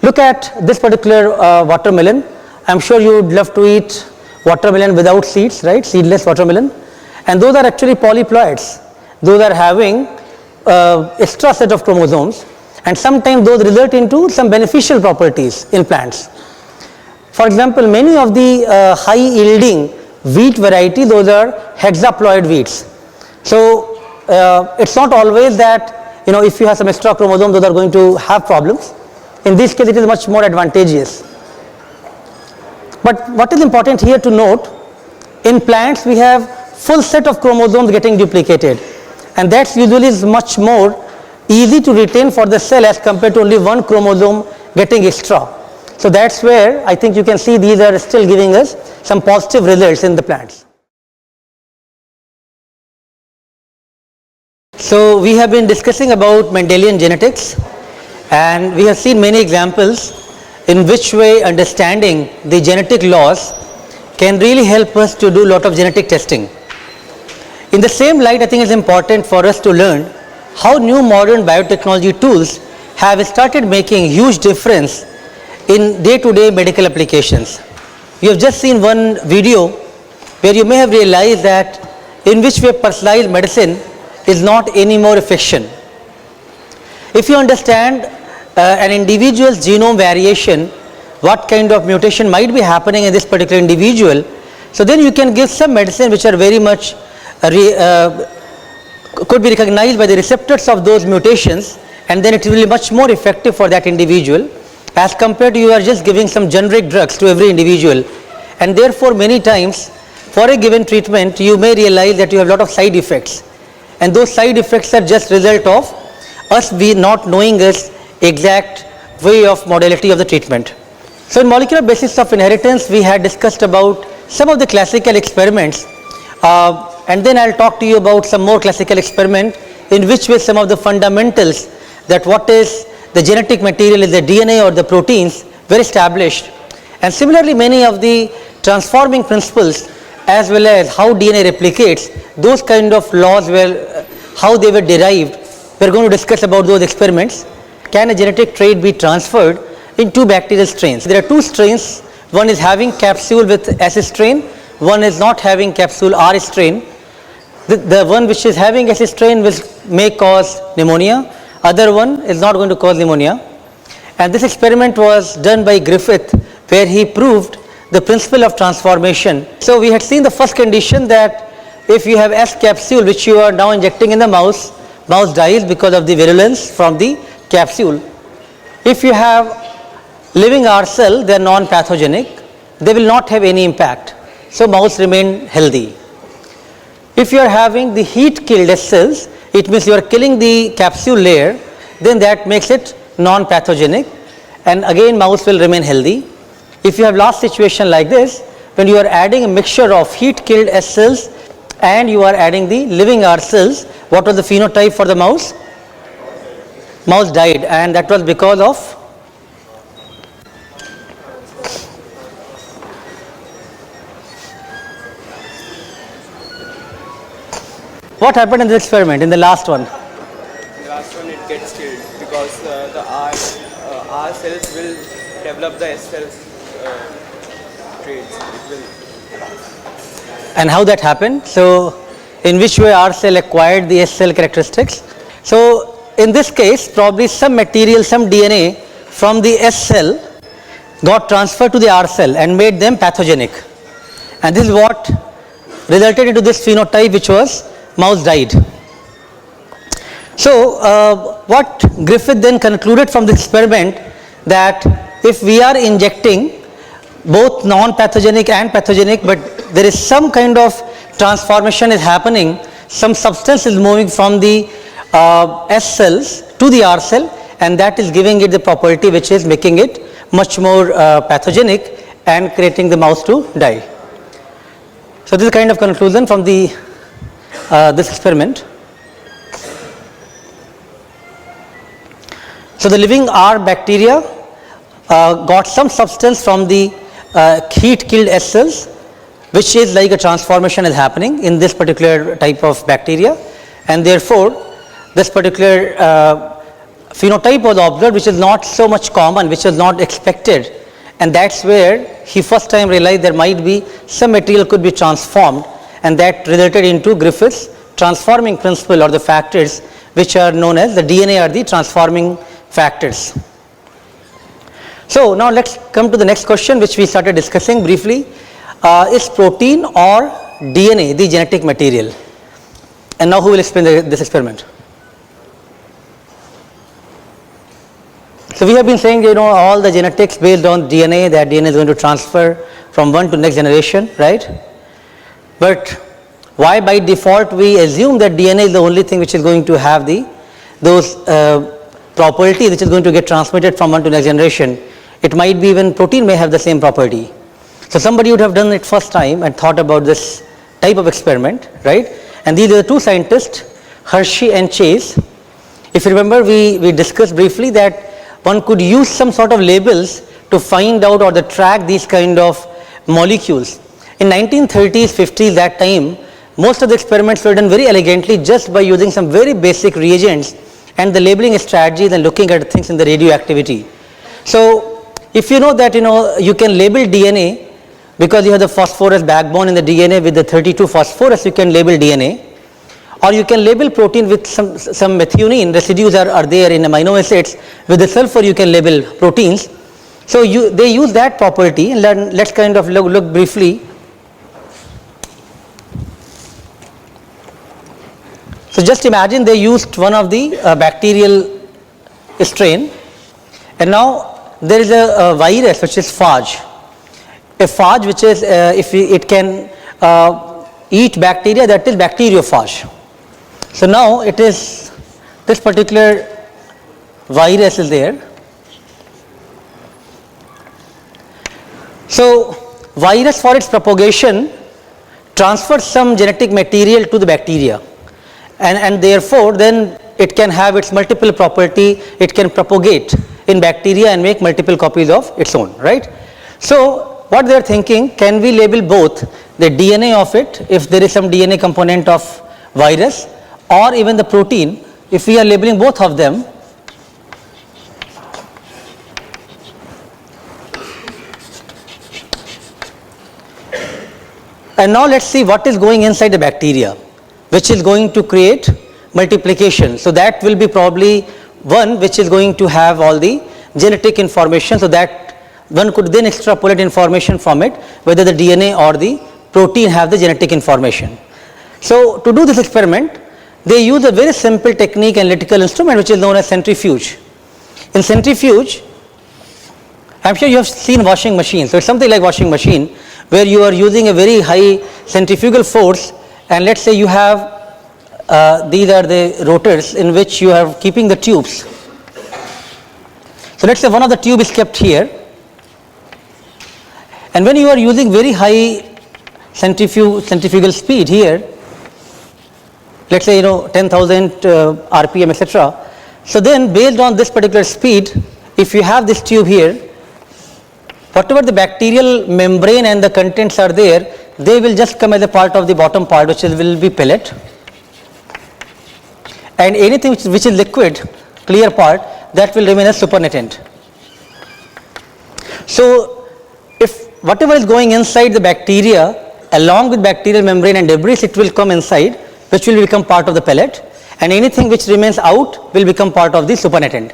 [SPEAKER 3] Look at this particular watermelon. I'm sure you would love to eat watermelon without seeds, right? Seedless watermelon. And those are actually polyploids. Those are having extra set of chromosomes, and sometimes those result into some beneficial properties in plants. For example, many of the high yielding wheat varieties, those are hexaploid wheats. So it's not always that, you know, if you have some extra chromosomes, those are going to have problems. In this case, it is much more advantageous. But what is important here to note, in plants we have full set of chromosomes getting duplicated, and that's usually is much more easy to retain for the cell as compared to only one chromosome getting extra. So that's where I think you can see these are still giving us some positive results in the plants. So we have been discussing about Mendelian genetics, and we have seen many examples in which way understanding the genetic laws can really help us to do a lot of genetic testing. In the same light, I think it's important for us to learn how new modern biotechnology tools have started making huge difference in day-to-day medical applications. You have just seen one video where you may have realized that in which way personalized medicine is not any more a fiction. If you understand an individual's genome variation, what kind of mutation might be happening in this particular individual, so then you can give some medicine which are very much could be recognized by the receptors of those mutations, and then it will be much more effective for that individual as compared to you are just giving some generic drugs to every individual. And therefore many times for a given treatment you may realize that you have a lot of side effects, and those side effects are just result of us not knowing this exact way of modality of the treatment. So in molecular basis of inheritance we had discussed about some of the classical experiments, and then I'll talk to you about some more classical experiment in which way some of the fundamentals, that what is the genetic material is the DNA or the proteins, were established. And similarly many of the transforming principles as well as how DNA replicates, those kind of laws were how they were derived. We're going to discuss about those experiments. Can a genetic trait be transferred in two bacterial strains? There are two strains, one is having capsule with S strain, one is not having capsule R strain. The one which is having S strain may cause pneumonia, other one is not going to cause pneumonia. And this experiment was done by Griffith, where he proved the principle of transformation. So we had seen the first condition, that if you have S capsule which you are now injecting in the mouse dies because of the virulence from the capsule. If you have living R cell, they are non-pathogenic, they will not have any impact, so mouse remain healthy. If you are having the heat killed S cells, it means you are killing the capsule layer, then that makes it non-pathogenic, and again mouse will remain healthy. If you have last situation like this, when you are adding a mixture of heat killed S cells and you are adding the living R cells, what was the phenotype for the mouse? Mouse died, and that was because of what happened in this experiment, in the last one?
[SPEAKER 8] The last one, it gets killed because the R cells will develop the S cells traits. It will.
[SPEAKER 3] And how that happened? So in which way R cell acquired the S cell characteristics? So in this case, probably some material, some DNA from the S cell got transferred to the R cell and made them pathogenic, and this is what resulted into this phenotype, which was mouse died. So what Griffith then concluded from the experiment, that if we are injecting both non-pathogenic and pathogenic, but there is some kind of transformation is happening, some substance is moving from the S cells to the R cell, and that is giving it the property which is making it much more pathogenic and creating the mouse to die. So this is kind of conclusion from the this experiment. So the living R bacteria got some substance from the heat killed S cells, which is like a transformation is happening in this particular type of bacteria, and therefore this particular phenotype was observed, which is not so much common, which was not expected, and that's where he first time realized there might be some material could be transformed, and that resulted into Griffith's transforming principle, or the factors which are known as the DNA are the transforming factors. So now let's come to the next question, which we started discussing briefly. Is protein or DNA the genetic material? And now who will explain this experiment? So we have been saying, all the genetics based on DNA, that DNA is going to transfer from one to next generation, right? But why by default we assume that DNA is the only thing which is going to have those properties which is going to get transmitted from one to next generation? It might be even protein may have the same property. So somebody would have done it first time and thought about this type of experiment, right? And these are the two scientists, Hershey and Chase. If you remember, we discussed briefly that one could use some sort of labels to find out or to track these kind of molecules. In 1930s, 50s, that time, most of the experiments were done very elegantly just by using some very basic reagents and the labeling strategies and looking at things in the radioactivity. So if you know that you can label DNA because you have the phosphorus backbone in the DNA with the 32 phosphorus, you can label DNA, or you can label protein with some methionine residues are there in amino acids. With the sulfur you can label proteins. So they use that property, and let's kind of look briefly. So just imagine they used one of the bacterial strain, and now there is a virus which is phage. A phage which is if it can eat bacteria, that is bacteriophage. So now it is this particular virus is there. So virus, for its propagation, transfers some genetic material to the bacteria, and therefore then it can have its multiple property. It can propagate in bacteria and make multiple copies of its own, right? So what they are thinking, can we label both the DNA of it, if there is some DNA component of virus, or even the protein? If we are labeling both of them, and now let's see what is going inside the bacteria, which is going to create multiplication. So that will be probably one which is going to have all the genetic information, so that one could then extrapolate information from it, whether the DNA or the protein have the genetic information. So to do this experiment, they use a very simple technique, analytical instrument, which is known as centrifuge. In centrifuge, I'm sure you have seen washing machines. So it's something like washing machine, where you are using a very high centrifugal force, and let's say you have these are the rotors in which you are keeping the tubes. So let's say one of the tube is kept here, and when you are using very high centrifugal speed here, let's say 10,000 RPM, etc. So then based on this particular speed, if you have this tube here, whatever the bacterial membrane and the contents are there, they will just come as a part of the bottom part, which will be pellet, and anything which is liquid, clear part, that will remain as supernatant. So if whatever is going inside the bacteria, along with bacterial membrane and debris, it will come inside, which will become part of the pellet, and anything which remains out will become part of the supernatant.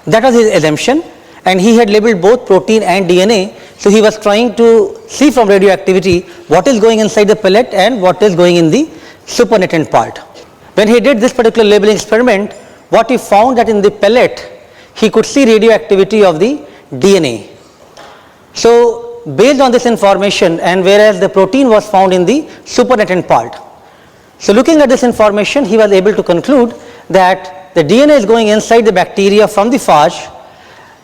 [SPEAKER 3] That was his assumption, and he had labeled both protein and DNA. So he was trying to see from radioactivity what is going inside the pellet and what is going in the supernatant part. When he did this particular labeling experiment, what he found that in the pellet he could see radioactivity of the DNA. So based on this information, and whereas the protein was found in the supernatant part, so looking at this information, he was able to conclude that the DNA is going inside the bacteria from the phage,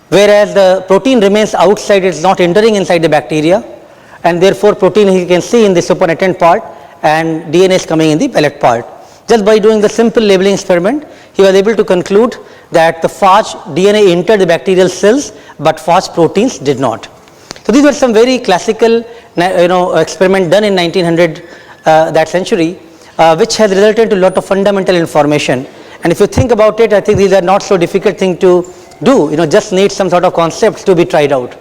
[SPEAKER 3] whereas the protein remains outside, it is not entering inside the bacteria, and therefore protein he can see in the supernatant part and DNA is coming in the pellet part. Just by doing the simple labeling experiment, he was able to conclude that the phage DNA entered the bacterial cells, but phage proteins did not. So these were some very classical experiment done in 1900 that century, which has resulted into a lot of fundamental information. And if you think about it, I think these are not so difficult thing to do. Just need some sort of concepts to be tried out.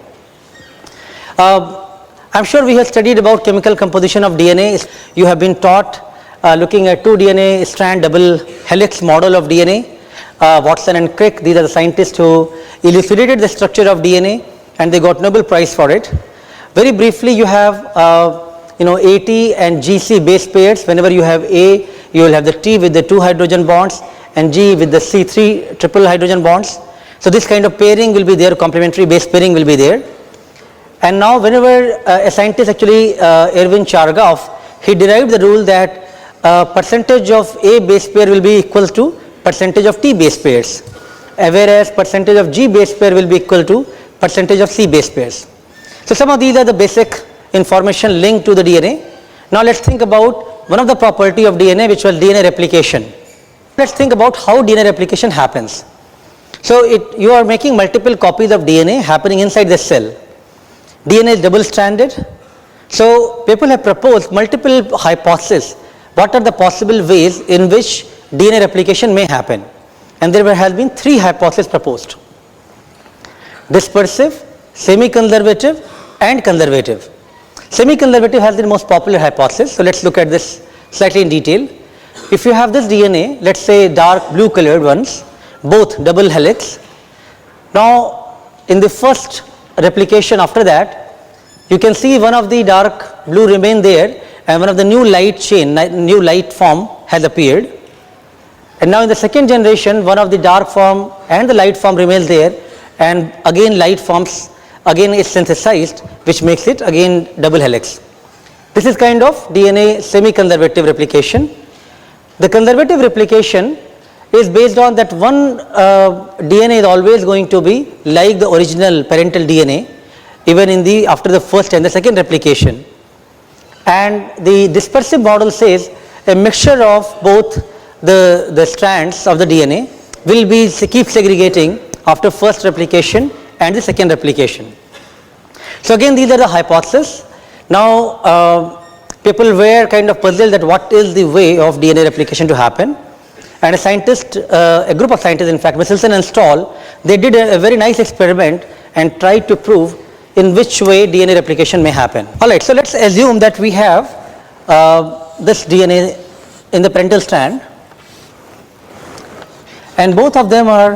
[SPEAKER 3] I'm sure we have studied about chemical composition of DNA. You have been taught looking at 2 DNA strand double helix model of DNA. Watson and Crick, these are the scientists who elucidated the structure of DNA, and they got Nobel Prize for it. Very briefly, you have AT and GC base pairs. Whenever you have A, you will have the T with the 2 hydrogen bonds and G with the C3 triple hydrogen bonds. So this kind of pairing will be there, complementary base pairing will be there. And now whenever a scientist, actually Erwin Chargaff, he derived the rule that percentage of A base pair will be equal to percentage of T base pairs, whereas percentage of G base pair will be equal to percentage of C base pairs. So some of these are the basic information linked to the DNA. Now let's think about one of the property of DNA, which was DNA replication. Let's think about how DNA replication happens. So you are making multiple copies of DNA happening inside the cell. DNA is double stranded. So people have proposed multiple hypotheses. What are the possible ways in which DNA replication may happen? And there has been 3 hypotheses proposed: dispersive, semi-conservative and conservative. Semi-conservative has the most popular hypothesis. So let's look at this slightly in detail. If you have this DNA, let's say dark blue colored ones, both double helix. Now in the first replication after that, you can see one of the dark blue remain there, and one of the new light chain, new light form has appeared. And now in the second generation, one of the dark form and the light form remains there, and again light forms again is synthesized, which makes it again double helix. This is kind of DNA semi-conservative replication. The conservative replication is based on that one DNA is always going to be like the original parental DNA, even in the after the first and the second replication. And the dispersive model says a mixture of both the strands of the DNA will be keep segregating after first replication and the second replication. So again, these are the hypotheses. Now people were kind of puzzled that what is the way of DNA replication to happen. And a group of scientists, in fact, Michelson and Stoll, they did a very nice experiment and tried to prove in which way DNA replication may happen. Alright, so let's assume that we have this DNA in the parental strand, and both of them are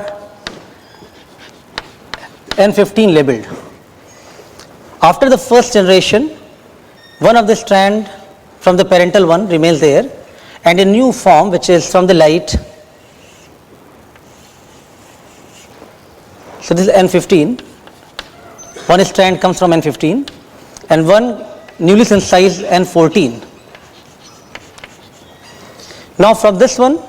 [SPEAKER 3] N15 labeled. After the first generation, one of the strand from the parental one remains there, and a new form which is from the light. So this is N15. One strand comes from N15 and one newly synthesized N14. Now from this one,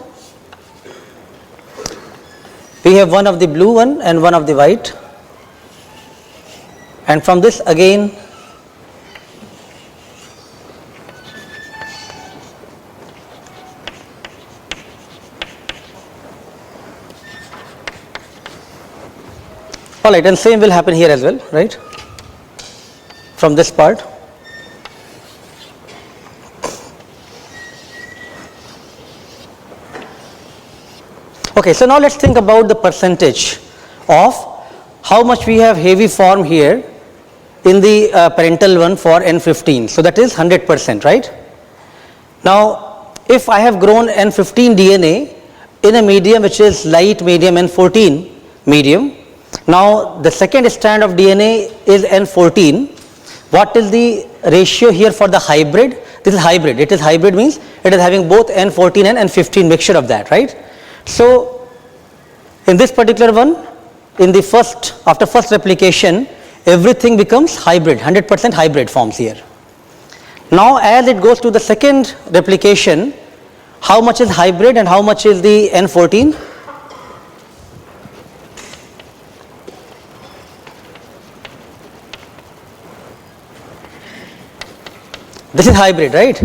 [SPEAKER 3] we have one of the blue one and one of the white, and from this again alright, and same will happen here as well, right, from this part. Okay, so now let's think about the percentage of how much we have heavy form here in the parental one for N15. So that is 100%, right? Now if I have grown N15 DNA in a medium which is light medium N14 medium, now the second strand of DNA is N14. What is the ratio here for the hybrid? This is hybrid. It is hybrid means it is having both N14 and N15 mixture of that, right? So in this particular one, in the after first replication, everything becomes hybrid, 100% hybrid forms here. Now as it goes to the second replication, how much is hybrid and how much is the N14? This is hybrid, right?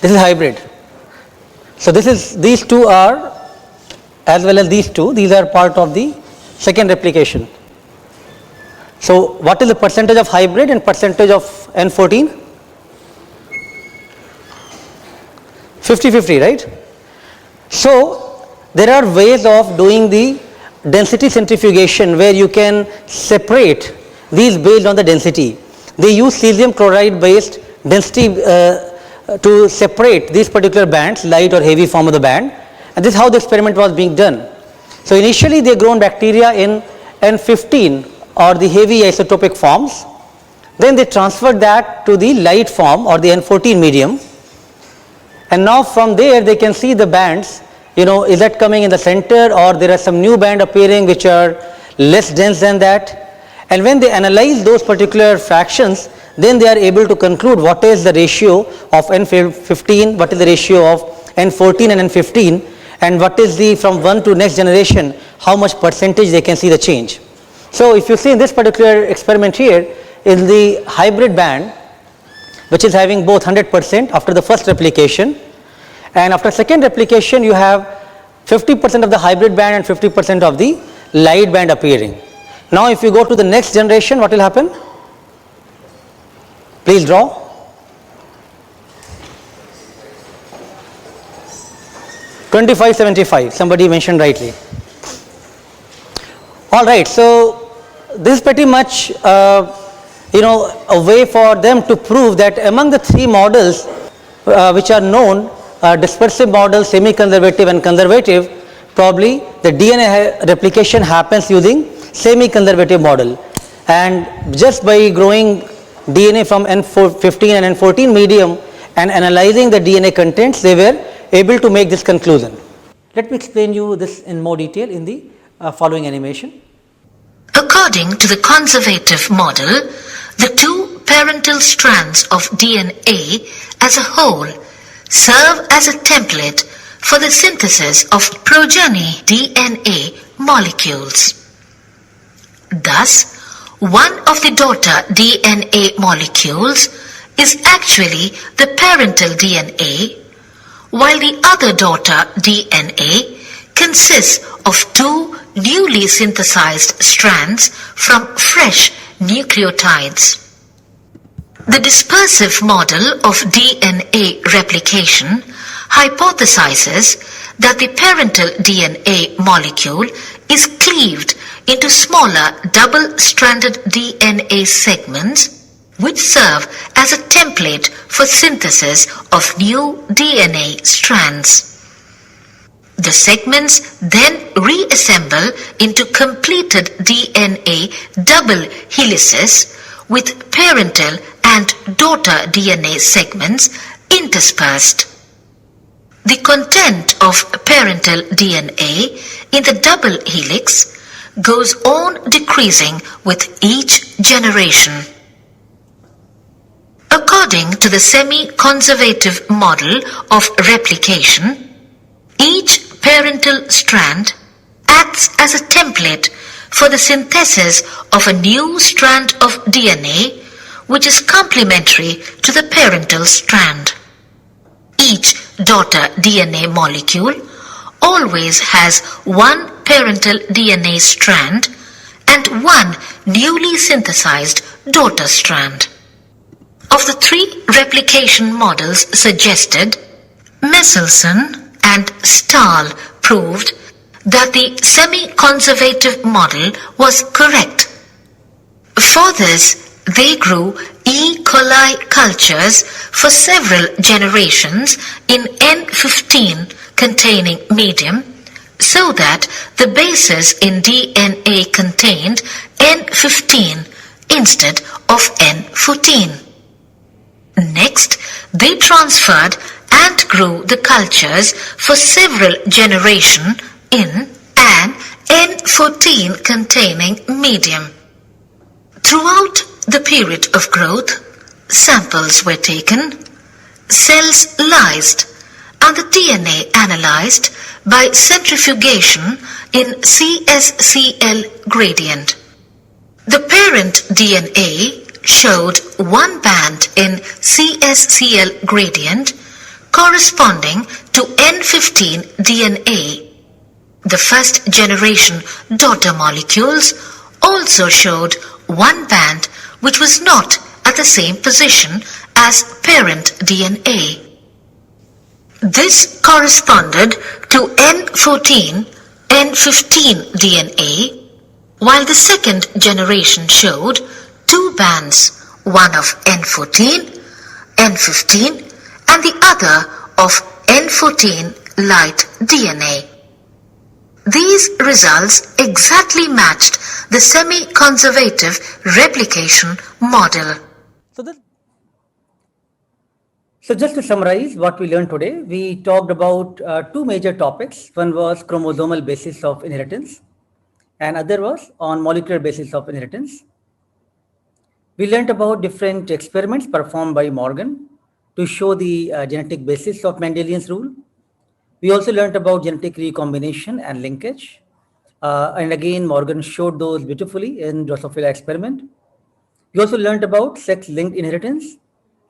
[SPEAKER 3] This is hybrid. So these two are, as well as these two, these are part of the second replication. So So what is the percentage of hybrid and percentage of N14? 50-50, right? So there are ways of doing the density centrifugation where you can separate these based on the density. They use cesium chloride based density to separate these particular bands, light or heavy form of the band, and this is how the experiment was being done. So initially they grown bacteria in N15 or the heavy isotopic forms, then they transferred that to the light form or the N14 medium, and now from there they can see the bands, is that coming in the center or there are some new band appearing which are less dense than that, and when they analyze those particular fractions, then they are able to conclude what is the ratio of N15, what is the ratio of N14 and N15, and what is the from one to next generation, how much percentage they can see the change. So if you see in this particular experiment here, in the hybrid band, which is having both 100% after the first replication, and after second replication you have 50% of the hybrid band and 50% of the light band appearing. Now if you go to the next generation, what will happen? Please draw. (25-75), somebody mentioned rightly. All right, so this is pretty much a way for them to prove that among the three models which are known, dispersive model, semi-conservative and conservative, probably the DNA replication happens using semi-conservative model, and just by growing DNA from N15 and N14 medium and analyzing the DNA contents, they were able to make this conclusion. Let me explain you this in more detail in the following animation.
[SPEAKER 9] According to the conservative model, the two parental strands of DNA as a whole serve as a template for the synthesis of progeny DNA molecules. Thus, one of the daughter DNA molecules is actually the parental DNA, while the other daughter DNA consists of two newly synthesized strands from fresh nucleotides. The dispersive model of DNA replication hypothesizes that the parental DNA molecule is cleaved into smaller double-stranded DNA segments which serve as a template for synthesis of new DNA strands. The segments then reassemble into completed DNA double helices with parental and daughter DNA segments interspersed. The content of parental DNA in the double helix goes on decreasing with each generation. According to the semi-conservative model of replication, each parental strand acts as a template for the synthesis of a new strand of DNA which is complementary to the parental strand. Each daughter DNA molecule always has one parental DNA strand and one newly synthesized daughter strand. Of the three replication models suggested, Messelson and Stahl proved that the semi-conservative model was correct. For this, they grew E. coli cultures for several generations in N15 containing medium, so that the bases in DNA contained N15 instead of N14. Next, they transferred and grew the cultures for several generations in an N14 containing medium. Throughout the period of growth, samples were taken, cells lysed, and the DNA analyzed by centrifugation in CSCL gradient. The parent DNA showed one band in CSCL gradient corresponding to N15 DNA. The first generation daughter molecules also showed one band which was not at the same position as parent DNA. This corresponded to N14, N15 DNA, while the second generation showed two bands, one of N14, N15, and the other of N14 light DNA. These results exactly matched the semi-conservative replication model.
[SPEAKER 3] So just to summarize what we learned today, we talked about two major topics. One was chromosomal basis of inheritance, and other was on molecular basis of inheritance. We learned about different experiments performed by Morgan to show the genetic basis of Mendelian's rule. We also learned about genetic recombination and linkage. And again, Morgan showed those beautifully in Drosophila experiment. We also learned about sex-linked inheritance,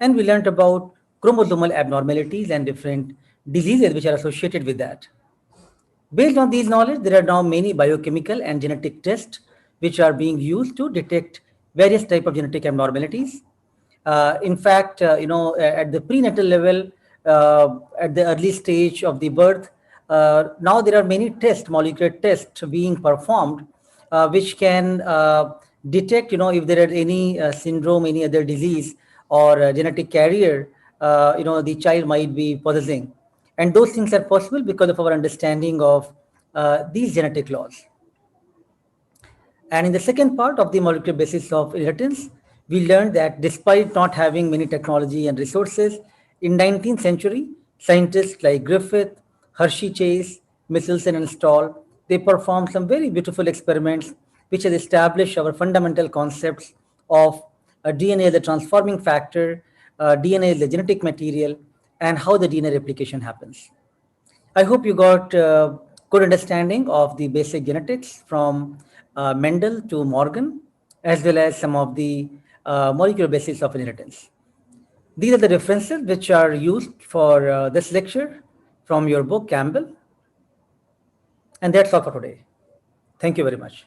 [SPEAKER 3] and we learned about chromosomal abnormalities and different diseases which are associated with that. Based on these knowledge, there are now many biochemical and genetic tests which are being used to detect various types of genetic abnormalities. In fact, at the prenatal level, at the early stage of the birth, now there are many tests, molecular tests being performed, which can detect, if there are any syndrome, any other disease or genetic carrier, the child might be possessing. And those things are possible because of our understanding of these genetic laws. And in the second part of the molecular basis of inheritance, we learned that despite not having many technology and resources, in 19th century, scientists like Griffith, Hershey, Chase, Michelson, and Stahl, they performed some very beautiful experiments which has established our fundamental concepts of DNA as a transforming factor, DNA as a genetic material, and how the DNA replication happens. I hope you got good understanding of the basic genetics from Mendel to Morgan, as well as some of the molecular basis of inheritance. These are the references which are used for this lecture from your book, Campbell. And that's all for today. Thank you very much.